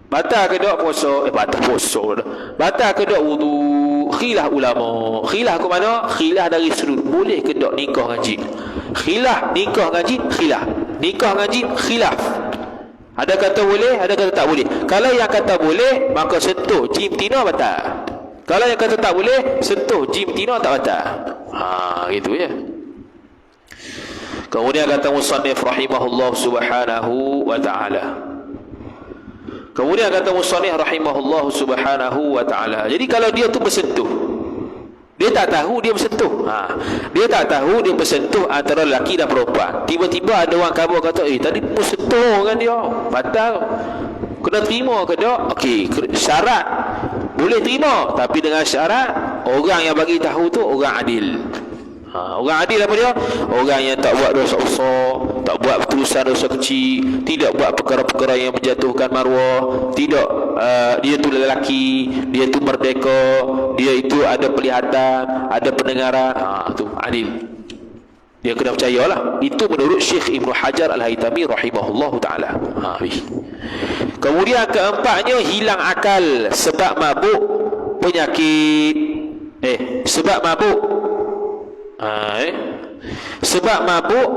batal ke tak puasa? Batal puasa. Batal ke tak wudu? Khilaf ulama. Khilaf ke mana? Khilaf dari sudut boleh ke tak nikah dengan jin. Khilaf nikah dengan jin, khilaf. Nikah dengan jin, khilaf. Ada kata boleh, ada kata tak boleh. Kalau yang kata boleh, maka sentuh jin betina batal. Kalau yang kata tak boleh, sentuh jin betina tak batal. Gitu ya. Kemudian kata musannif rahimahullah subhanahu wa ta'ala. Kemudian kata musannif rahimahullah subhanahu wa ta'ala. Jadi kalau dia tu bersentuh, dia tak tahu dia bersentuh. Dia tak tahu dia bersentuh antara lelaki dan perempuan. Tiba-tiba ada orang khabar kata, tadi pun sentuh kan dia. Batal. Kena terima ke tak? Okey, syarat boleh terima, tapi dengan syarat orang yang bagi tahu tu orang adil. Orang adil apa dia? Orang yang tak buat dosa besar, tak buat berterusan dosa kecil, tidak buat perkara-perkara yang menjatuhkan maruah, tidak dia tu lelaki, dia tu merdeka, dia itu ada penglihatan, ada pendengaran. Tu adil. Dia kena percayalah. Itu menurut Syekh Ibn Hajar Al-Haytami rahimahullahu taala. Kemudian keempatnya, hilang akal sebab mabuk, penyakit. Sebab mabuk. Sebab mabuk,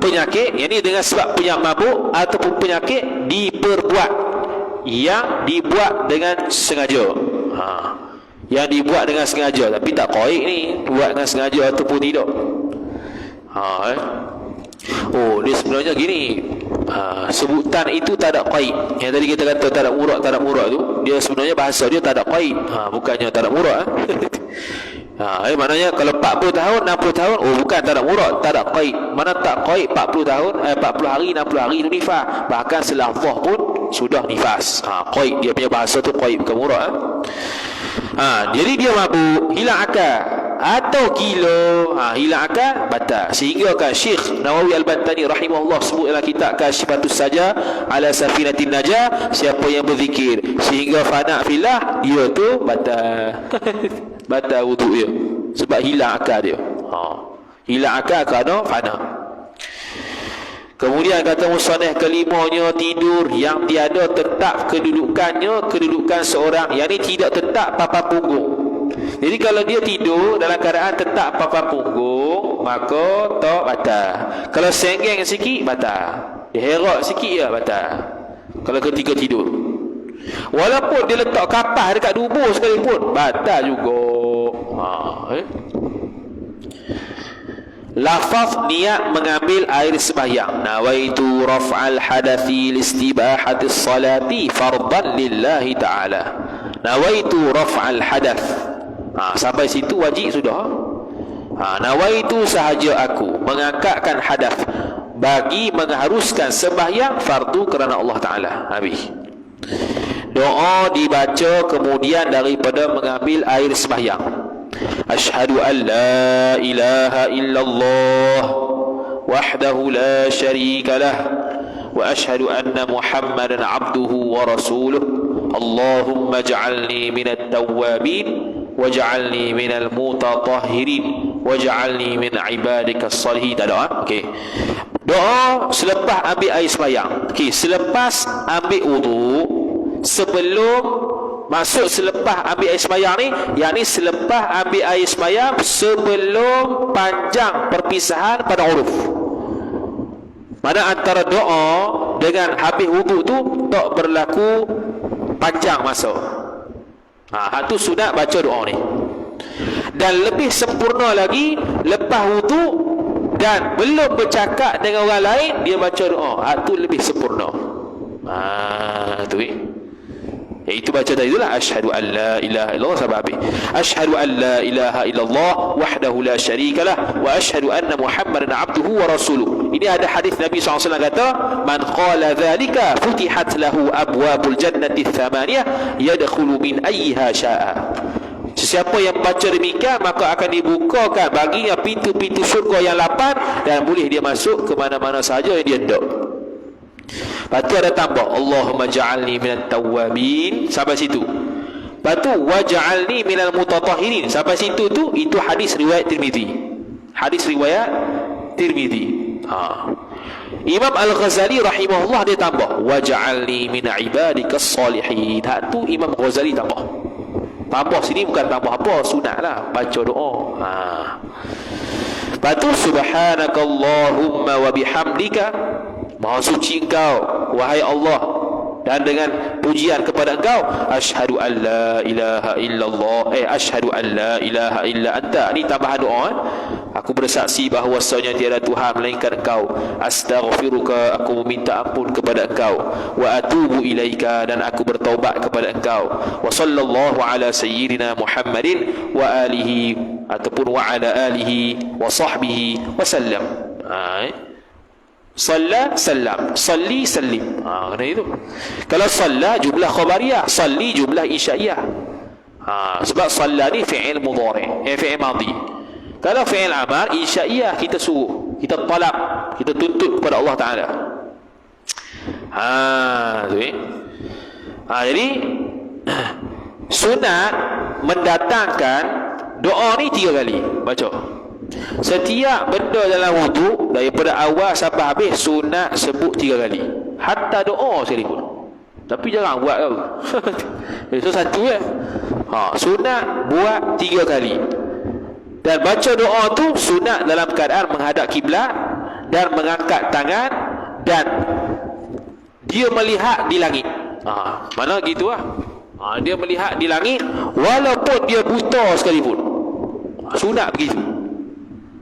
penyakit, yakni dengan sebab mabuk ataupun penyakit diperbuat, yang dibuat dengan sengaja. Yang dibuat dengan sengaja, tapi tak qaid ni buat dengan sengaja ataupun tidak. Dia sebenarnya gini, sebutan itu tak ada qaid. Yang tadi kita kata tak ada murak tu, dia sebenarnya bahasa dia tak ada qaid. Bukannya tak ada murak. Maknanya kalau 40 tahun, 60 tahun, bukan tak ada murak, tak ada qaid. Mana tak qaid 40 tahun, 40 hari, 60 hari itu nifas. Bahkan selafzah pun sudah nifas. Qaid, dia punya bahasa tu qaid, bukan murak. Jadi dia mabuk, hilang akal atau gila, hilang akal, batal. Sehingga kan Syekh Nawawi Al-Bantani rahimahullah sebut dalam kitab Kasyifatus Saja ala Safinatin Najah, siapa yang berzikir sehingga fana fillah, dia tu batal. Batal wuduk dia sebab hilang akal dia. Hilang akal kerana fana. Kemudian kata musannif kelimanya, tidur yang tiada tetap kedudukannya, kedudukan seorang, yang ni tidak tetap papan punggung. Jadi kalau dia tidur dalam keadaan tetap papan punggung, maka tak batal. Kalau senggeng sikit, batal. Dia herak sikit je, batal. Kalau ketika tidur, walaupun dia letak kapas dekat dubur sekalipun, batal juga. Lafaz niat mengambil air sembahyang, nawaitu raf'al hadathi listibahatis salati fardan lillahi ta'ala. Nawaitu raf'al hadath. Sampai situ wajib sudah. Nawaitu sahaja aku mengangkatkan hadath bagi mengharuskan sembahyang fardu kerana Allah Ta'ala. Habis. Doa dibaca kemudian daripada mengambil air sembahyang. Asyhadu an la ilaha illallah wahdahu la syarika lah wa asyhadu anna Muhammadan abduhu wa rasuluh. Allahumma ja'alni minat tawwabin waj'alni minal mutatahhirin waj'alni min ibadikas salihin. Doa. Okey. Doa selepas ambil air sembahyang. Okey, selepas ambil wudu, sebelum maksud selepas ambil air sembahyang ni, yakni selepas ambil air sembahyang sebelum panjang perpisahan pada uruf. Mana antara doa dengan habis wudu tu tak berlaku panjang masa. Itu sunat baca doa ni. Dan lebih sempurna lagi, lepas wudu dan belum bercakap dengan orang lain, dia baca doa. Itu lebih sempurna. Itu Iaitu baca tadi itulah asyhadu an la ilaha illallah sampai habis. Asyhadu an la ilaha illallah wahdahu la syarikalah wa asyhadu anna Muhammadan abduhu wa rasuluh. Ini ada hadis Nabi SAW kata, man qala dhalika futihat lahu abwabul jannati thamaniyah yadkhulu min ayyiha syaa. Sesiapa yang baca demikian, maka akan dibukakan baginya pintu-pintu syurga yang 8 dan boleh dia masuk ke mana-mana sahaja yang dia hendak. Lepas tu ada tambah Allahumma ja'alni minat tawwabin, sampai situ. Lepas tu waj'alni minal mutatahhirin, sampai situ tu. Itu hadis riwayat Tirmizi. Hadis riwayat Tirmizi. Imam Al-Ghazali rahimahullah dia tambah waj'alni min ibadikas salihin. Tu Imam Ghazali tambah. Tambah sini bukan tambah apa, sunat lah baca doa. Lepas tu subhanakallahumma wa bihamdika, maha suci engkau wahai Allah, dan dengan pujian kepada engkau, asyhadu an la ilaha illallah, asyhadu an la ilaha illa anta. Ini tambahan doa. Aku bersaksi bahawasanya tiada Tuhan melainkan engkau. Astaghfiruka, aku meminta ampun kepada engkau. Wa atubu ilaika, dan aku bertaubat kepada engkau. Wa sallallahu ala sayyidina Muhammadin wa alihi, ataupun wa ala alihi wa sahbihi wa sallam. Salla sallam, salli sallim. Kena itu. Kalau salla jumlah khabariyah, salli jumlah insya'iyah. Sebab salla ni fi'il mudhari', fi'il madhi. Kalau fi'il amal, insya'iyah, kita suruh, kita talab, kita tuntut kepada Allah Ta'ala. Jadi sunat mendatangkan doa ni 3 kali baca. Setiap benda dalam wuduk daripada awal sampai habis sunat sebut 3 kali. Hatta doa sekalipun. Tapi jarang buat tau. Itu satu ya. Sunat buat 3 kali. Dan baca doa tu sunat dalam keadaan menghadap kiblat dan mengangkat tangan dan dia melihat di langit. Mana gitu lah. Dia melihat di langit walaupun dia buta sekalipun. Sunat begitu.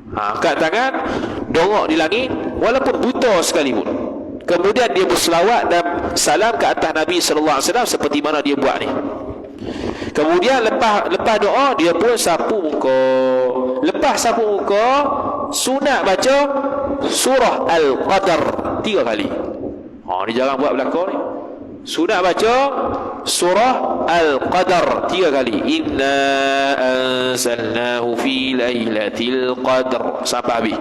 Angkat tangan, dongok di langit walaupun buta sekalipun. Kemudian dia berselawat dan salam ke atas Nabi sallallahu alaihi wasallam seperti mana dia buat ni. Kemudian lepas doa dia pun sapu muka. Lepas sapu muka, sunat baca surah Al-Qadar 3 kali. Ni jarang buat belakang ni. Sunat baca surah Al-Qadar 3 kali. Inna anzalnahu fi lailatul qadr sampai habis.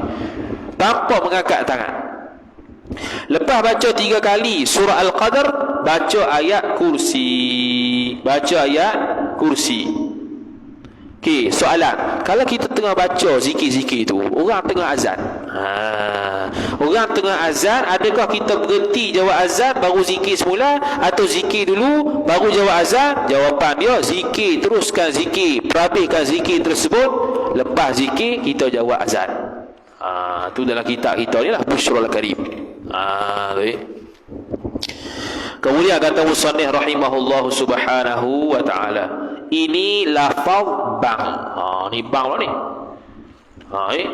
Tanpa mengangkat tangan. Lepas baca 3 kali surah Al-Qadar, baca ayat kursi. Baca ayat kursi. Okey, soalan. Kalau kita tengah baca zikir-zikir tu, orang tengah azan. Orang tengah azan, adakah kita berhenti jawab azan baru zikir semula, atau zikir dulu baru jawab azan? Jawapan dia zikir, teruskan zikir, perhabiskan zikir tersebut, lepas zikir kita jawab azan. Tu dalam kitab kita ni lah, Bushrul Karim. Kemudian kata musannif rahimahullahu subhanahu wa ta'ala, ini lafaz bang. Ni bang lah ni.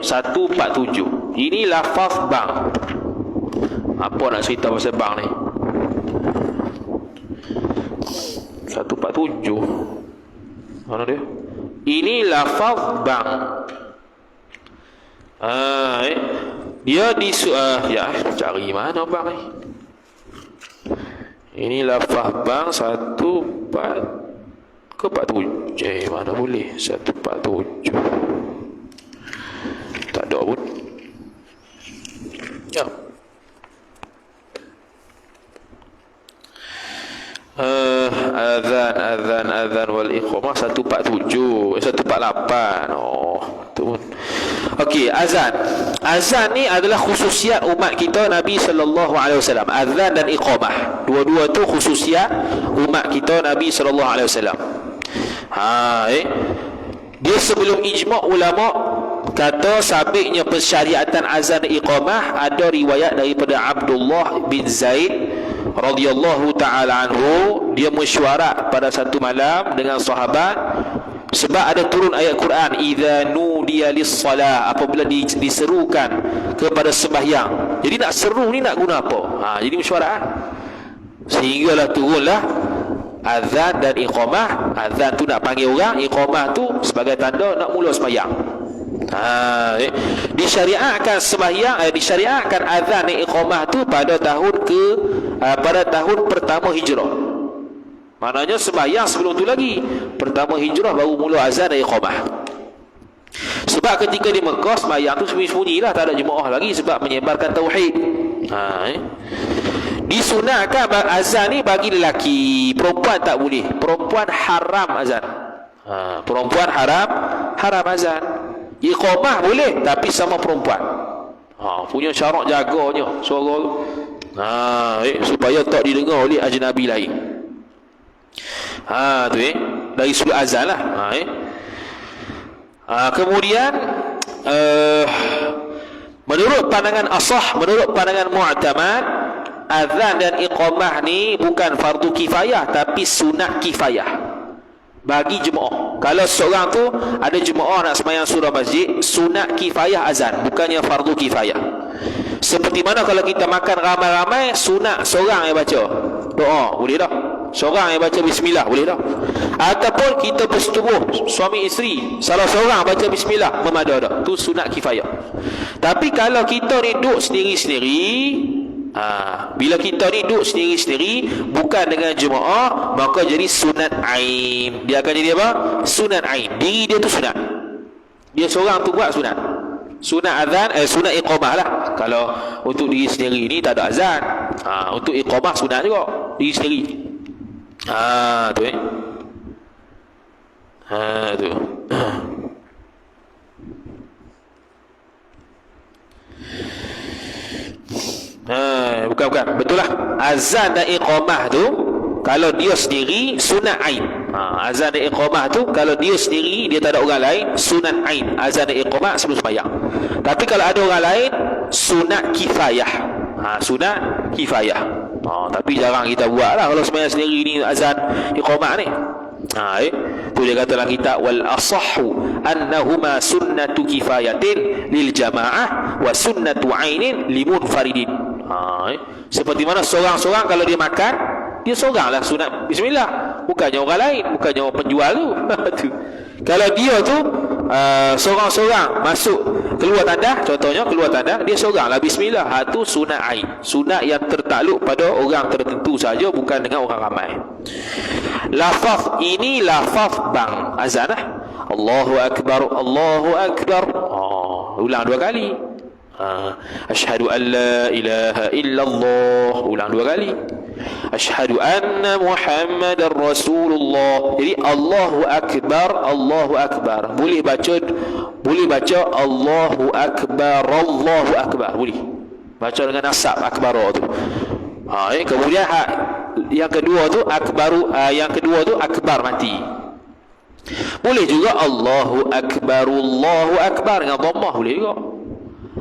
147. Ini lafaz bang. Apa nak cerita pasal bang ni? 147. Mana dia? Ini lafaz bang. Dia cari mana bang ni? Ini lafaz bang 147. Mana boleh 147. Tak ada pun. Ya. Azan wal iqamah 147, 148. Tu pun. Okey, azan. Azan ni adalah khususiat umat kita Nabi sallallahu alaihi wasallam. Azan dan iqamah, dua-dua tu khususiat umat kita Nabi sallallahu alaihi wasallam. Dia sebelum ijma' ulama kata sabitnya pensyariatan azan dan iqamah ada riwayat daripada Abdullah bin Zaid radhiyallahu taala anhu. Dia mesyuarat pada satu malam dengan sahabat sebab ada turun ayat Quran, idza nudiya lis-salah, apabila diserukan kepada sembahyang. Jadi nak seru ni nak guna apa? Jadi mesyuarat. Sehinggalah turunlah azan dan iqamah. Azan tu nak panggil orang, iqamah tu sebagai tanda nak mula sembahyang. Disyariatkan sembahyang, disyariatkan azan dan iqamah tu pada tahun pertama hijrah. Maknanya sembahyang sebelum tu lagi, pertama hijrah baru mula azan dan iqamah. Sebab ketika di Mekah sembahyang tu sembunyi-sembunyi lah, tak ada jemaah lagi sebab menyebarkan tauhid. Disunatkan azan ni bagi lelaki, perempuan tak boleh. Perempuan haram azan. Perempuan haram azan. Iqamah boleh tapi sama perempuan. Punya syarat jaganya suara tu. Supaya tak didengar oleh ajnabi lain. Tu dari sudut azan lah. Kemudian menurut pandangan asah, menurut pandangan mu'tamad, azan dan iqamah ni bukan fardu kifayah tapi sunat kifayah bagi jemaah. Kalau seorang tu ada jemaah nak sembahyang surah masjid, sunat kifayah azan, bukannya fardu kifayah. Seperti mana kalau kita makan ramai-ramai, sunat seorang yang baca doa, boleh dah. Seorang yang baca bismillah, boleh dah. Ataupun kita bersetubuh suami isteri, salah seorang baca bismillah, memada dah. Tu sunat kifayah. Tapi kalau kita ni duduk sendiri-sendiri, Bila kita ni duduk sendiri-sendiri bukan dengan jemaah, maka jadi sunat ain. Dia akan jadi apa? Sunat ain. Diri dia tu sunat. Dia seorang tu buat sunat. Sunat azan, sunat iqamah lah. Kalau untuk diri sendiri ni tak ada azan. Untuk iqamah sunat juga diri sendiri. Tu tu. Bukan. Betul lah. Azan dan iqamah tu kalau dia sendiri sunat ain. Azan dan iqamah tu kalau dia sendiri, dia tak ada orang lain, sunat ain. Azan dan iqamah sebelum sembahyang. Tapi kalau ada orang lain, sunat kifayah. Sunat kifayah. Tapi jarang kita buat lah kalau sembahyang sendiri ni azan iqamah ni. Tu dia kata dalam kitab, wal asahhu annahuma sunnatu kifayatin lil jamaah wa sunnatu ainin limunfaridin. Seperti mana seorang-seorang kalau dia makan, dia seorang lah sunat bismillah, bukannya orang lain, bukannya orang penjual tu. Kalau dia tu seorang-seorang masuk keluar tandas, contohnya keluar tandas, dia seorang lah bismillah, tu sunat ain, sunat yang tertakluk pada orang tertentu saja, bukan dengan orang ramai. Lafaz ini lafaz bang azan lah. Allahu akbar, Allahu akbar. Ulang 2 kali. Asyhadu an la ilaha illallah, ulang 2 kali. Asyhadu anna Muhammadar Rasulullah. Jadi Allahu akbar, Allahu akbar. Boleh baca Allahu akbar, Allahu akbar. Boleh baca dengan nasab akbar tu. Kemudian yang kedua tu akbaru, yang kedua tu akbar mati. Boleh juga Allahu akbar, Allahu akbar dengan dhammah boleh juga.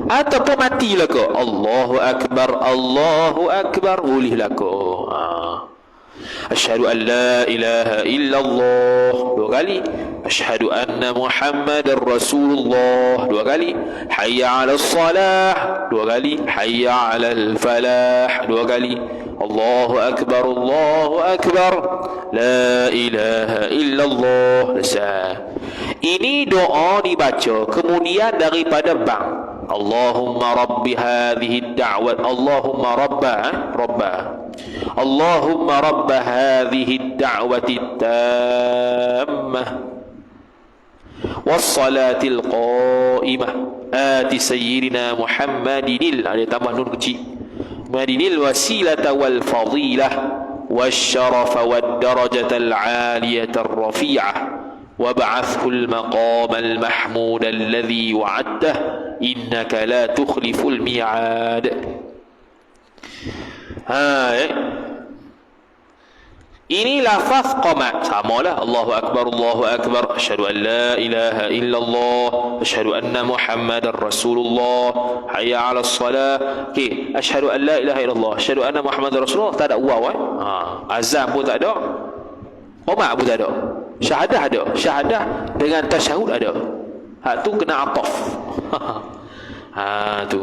Ataupun matilah ke Allahu akbar, Allahu akbar, bolehlah ke. Asyhadu an la ilaha illallah 2 kali. Asyhadu anna Muhammadar Rasulullah 2 kali. Hayya 'alas salah 2 kali. Hayya 'alal falah 2 kali. Allahu akbar, Allahu akbar, la ilaha illallah. Ini doa dibaca kemudian daripada bang. Allahumma rabbi hadhihi ad-da'wah, Allahumma rabba Allahumma rabba hadhihi ad-da'wati at-tammah was-salatil qa'imah ati sayyidina Muhammadin, ada tambah nun kecil, Muhammadinil wasilata wal fadilah wasyarafa wad darajatal 'aliyatar rafi'ah وابعثه المقام المحمود الذي وعدته إنك لا تخلف الميعاد. Ini lafaz qamat, samalah. Allahu akbar, Allahu akbar, asyhadu an la ilaha illallah, asyhadu anna Muhammadar Rasulullah, hayya 'alas salah. Okey, asyhadu an la ilaha illallah, asyhadu anna Muhammadar Rasulullah, tak ada waw azan pun tak ada, qamat pun tak ada. Syahadah ada, syahadah dengan tasyahud ada. Tu kena ataf. Tu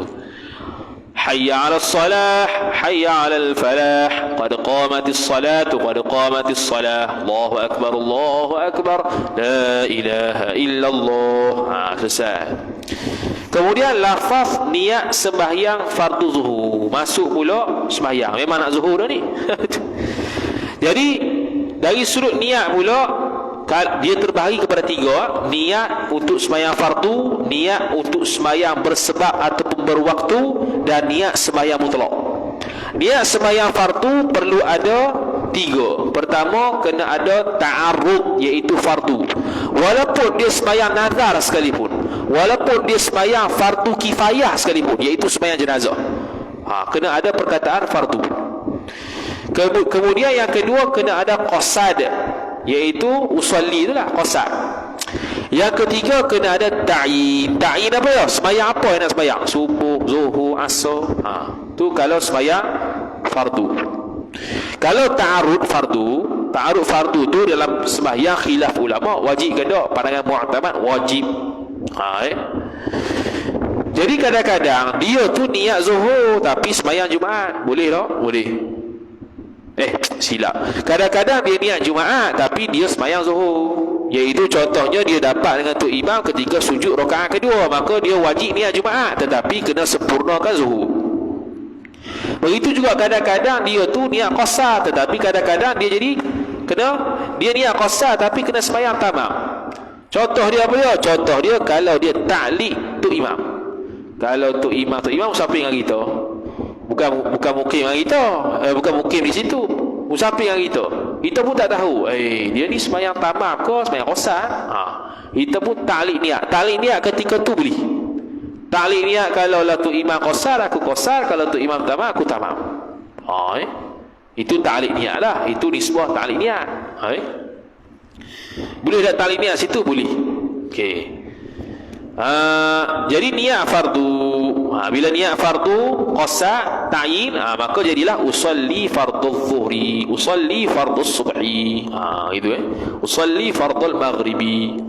hayya 'alas salah, hayya 'alal falah, qad qamatis salatu, qad qamatis salah, Allahu akbar, Allahu akbar, la ilaha illallah. Selesai. Kemudian lafaz niat sembahyang fardu zuhur, masuk pula sembahyang, memang nak zuhur dah ni. Jadi dari sudut niat pula dia terbahagi kepada 3. Niat untuk sembahyang fardu, niat untuk sembahyang bersebab ataupun berwaktu, dan niat sembahyang mutlak. Niat sembahyang fardu perlu ada 3. Pertama, kena ada ta'arrud, iaitu fardu. Walaupun dia sembahyang nazar sekalipun, walaupun dia sembahyang fardu kifayah sekalipun, iaitu sembahyang jenazah, kena ada perkataan fardu. Kemudian yang kedua, kena ada qasad, iaitu usolli itulah qasad. Yang ketiga, kena ada ta'yin. Ta'yin apa ya? Sembahyang apa yang nak sembahyang? Subuh, zuhur, asar. Tu kalau sembahyang fardu. Kalau ta'arud fardu tu dalam sembahyang khilaf ulama, wajib ke tak? Pandangan mu'tamad wajib. Jadi kadang-kadang dia tu niat zuhur tapi sembahyang Jumaat, boleh tak? Boleh. Silap. Kadang-kadang dia niat Jumaat tapi dia sembahyang zuhur, iaitu contohnya dia dapat dengan tok imam ketika sujud rakaat kedua, maka dia wajib niat Jumaat tetapi kena sempurnakan zuhur. Begitu juga kadang-kadang dia tu niat qasar, tetapi kadang-kadang dia jadi dia niat qasar tapi kena sembahyang tamak. Contoh dia apa dia? Contoh dia kalau dia ta'liq tu imam. Kalau tu imam musafir dengan kita. Bukan mukim dengan kita. Bukan mukim di situ. Musafir dengan kita. Kita pun tak tahu. Dia ni sembahyang tamak ke sembahyang qasar? Kita pun ta'liq niat. Ta'liq niat ketika tu boleh. Ta'liq niat kalau lah tu imam qasar aku qasar, kalau tu imam tamak aku tamak. Itu ta'liq niat lah. Itu nisbah ta'liq niat. Boleh tak ta'liq niat situ? Boleh. Okey. Jadi niat fardu. Bila niat fardu qasar ta'yin, maka jadilah usalli fardhu zuhri, usalli fardhu subhi. Itu usalli fardhu maghribi.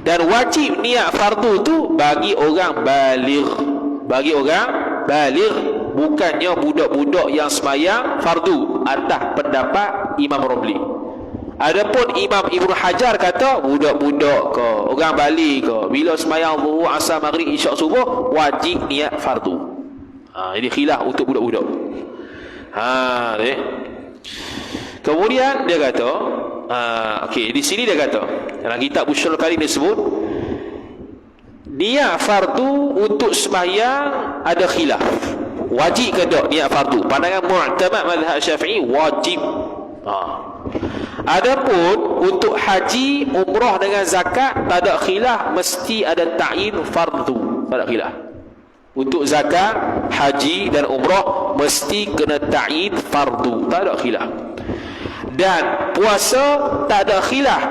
Dan wajib niat fardu tu bagi orang baligh. Bagi orang baligh, bukannya budak-budak yang sembahyang fardu atas pendapat Imam Romli. Adapun Imam Ibnu Hajar kata budak-budak ke, orang balik ke, bila sembahyang zuhur, asar, maghrib, isyak, subuh wajib niat fardu. Jadi khilaf untuk budak-budak. Kemudian dia kata, okey, di sini dia kata dalam kitab Bushrul Karim disebut niat fardu untuk sembahyang ada khilaf. Wajib ke tak niat fardu? Pandangan mu'tamad mazhab Syafi'i wajib. Adapun untuk haji, umrah dengan zakat tak ada khilaf, mesti ada ta'yin fardu. Tak ada khilaf. Untuk zakat, haji dan umrah mesti kena ta'yin fardu. Tak ada khilaf. Dan puasa tak ada khilaf,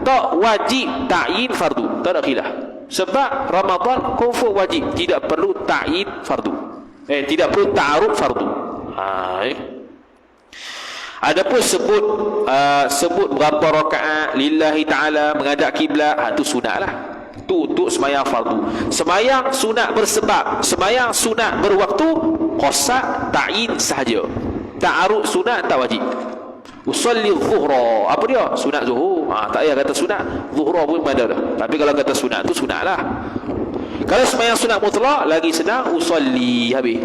tak wajib ta'yin fardu. Tak ada khilaf. Sebab Ramadan kufur wajib, tidak perlu ta'yin fardu. Tidak perlu ta'arud fardu. Adapun sebut berapa rakaat lillahi ta'ala, menghadap kiblat, itu sunat lah. Itu untuk sembahyang fardu. Sembahyang sunat bersebab, sembahyang sunat berwaktu, qasar ta'yin sahaja. Ta'arud sunat tak wajib. Usalli zuhra, apa dia? Sunat zuhur. Tak payah kata sunat, zuhra pun ada dah. Tapi kalau kata sunat tu sunat lah. Kalau sembahyang sunat mutlak lagi senang, usalli habis.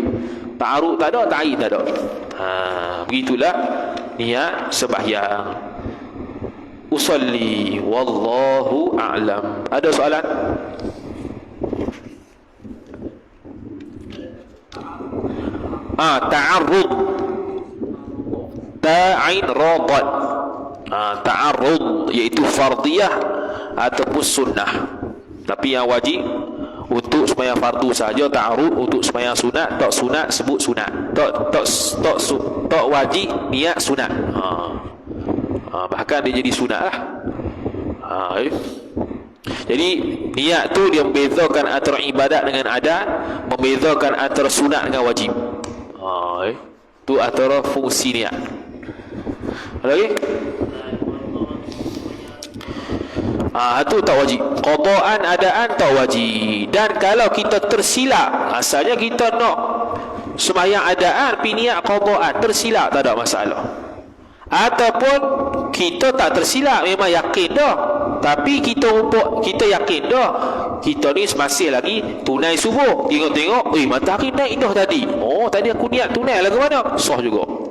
Ta'arud tak ada, ta'yin tak ada. Begitulah niat sembahyang. Usalli wallahu a'lam. Ada soalan? Ta'arrud, ta'in radat. Ta'arrud iaitu fardiyah ataupun sunnah. Tapi yang wajib untuk sembahyang fardu saja ta'arud, untuk sembahyang sunat tak sunat sebut sunat, tak wajib niat sunat. Bahkan dia jadi sunat lah. Jadi niat tu dia membezakan antara ibadat dengan adat, membezakan antara sunat dengan wajib. Tu antara fungsi niat. Lagi? Itu tak wajib. Qadaan adaan tak wajib. Dan kalau kita tersilap, asalnya kita nak sembahyang adaan pi niat qadaan, tersilap tak ada masalah. Ataupun kita tak tersilap, memang yakin dah, tapi kita yakin dah kita ni masih lagi tunai subuh, tengok-tengok matahari naik dah tadi. Tadi aku niat tunai lah ke mana? Sah juga.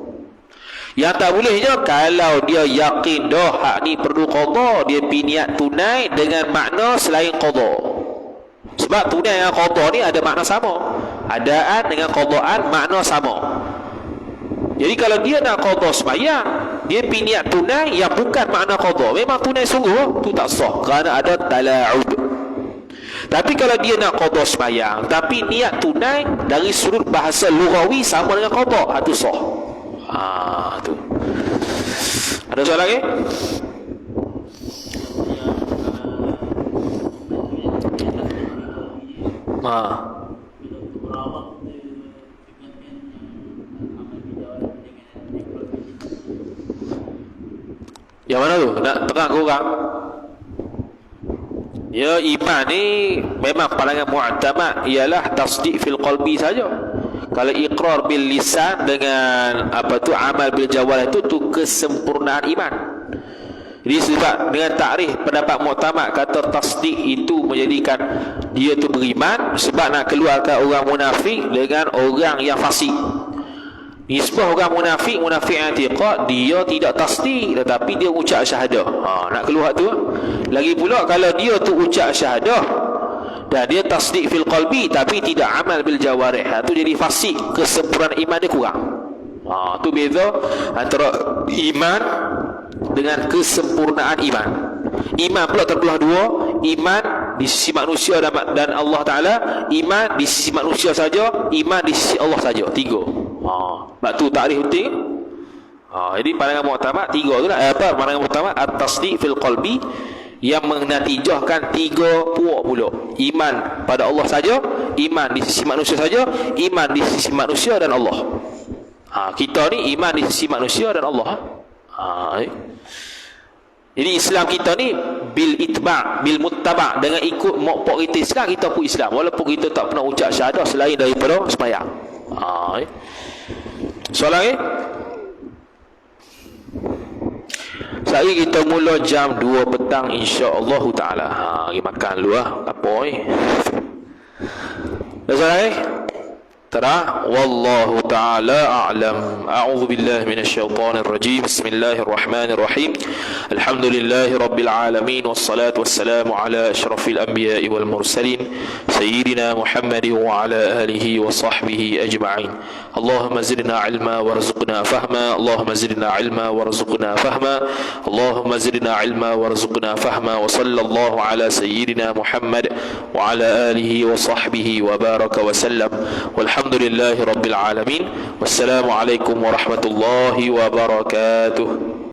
Yang tak bolehnya kalau dia yakin dah hak ni perlu qada, dia pi niat tunai dengan makna selain qada. Sebab tunai dengan qada ni ada makna sama. Adaan dengan qadaan makna sama. Jadi kalau dia nak qada sembahyang, dia pi niat tunai yang bukan makna qada, memang tunai sungguh, tu tak sah kerana ada tala'ud. Tapi kalau dia nak qada sembahyang tapi niat tunai dari sudut bahasa lughawi sama dengan qada, itu sah. Tu. Ada soalan lagi? Yang mana tu? Nak terang ke orang? Ya, iman ni memang pandangan mu'tamad ialah tasdik fil qalbi saja. Kalau iqrar bil lisan dengan amal bil jawarih itu kesempurnaan iman. Jadi sebab dengan takrif pendapat mu'tamad kata tasdik itu menjadikan dia tu beriman sebab nak keluarkan orang munafik dengan orang yang fasik. Nisbah orang munafik i'tiqad, dia tidak tasdik tetapi dia ucap syahadah. Nak keluar tu. Lagi pula kalau dia tu ucap syahadah dan dia tasdik fil qalbi tapi tidak amal bil jawarih, tu jadi fasik, kesempurnaan iman dia kurang. Tu beza antara iman dengan kesempurnaan iman. Iman pula terbelah dua, iman di sisi manusia dan Allah Ta'ala, iman di sisi manusia saja, iman di sisi Allah saja. Tiga. Sebab tu takrif penting. Jadi pandangan muktamad tiga tu lah. Pandangan muktamad at-tasdiq fil qalbi yang menatijahkan tiga puak pula. Iman pada Allah saja, iman di sisi manusia saja, iman di sisi manusia dan Allah. Kita ni iman di sisi manusia dan Allah. Jadi Islam kita ni bil itba', bil muttaba', dengan ikut mokpok kita sekarang kita pun Islam walaupun kita tak pernah ucap syahadah selain daripada sembahyang. Soalan ni? Saya kita mula jam 2 petang insya-Allah taala. Pergi makan dulu apa ni? Soalan ni? ترى والله تعالى أعلم. أعوذ بالله من الشيطان الرجيم. بسم الله الرحمن الرحيم. الحمد لله رب العالمين والصلاة والسلام على أشرف الأنبياء والمرسلين سيدنا محمد وعلى آله وصحبه أجمعين. اللهم زدنا علما وارزقنا فهما. اللهم زدنا علما وارزقنا فهما. اللهم زدنا علما وارزقنا فهما. وصلى الله على سيدنا محمد وعلى آله وصحبه وبارك وسلم. والحمد لله رب العالمين. والسلام عليكم ورحمة الله وبركاته.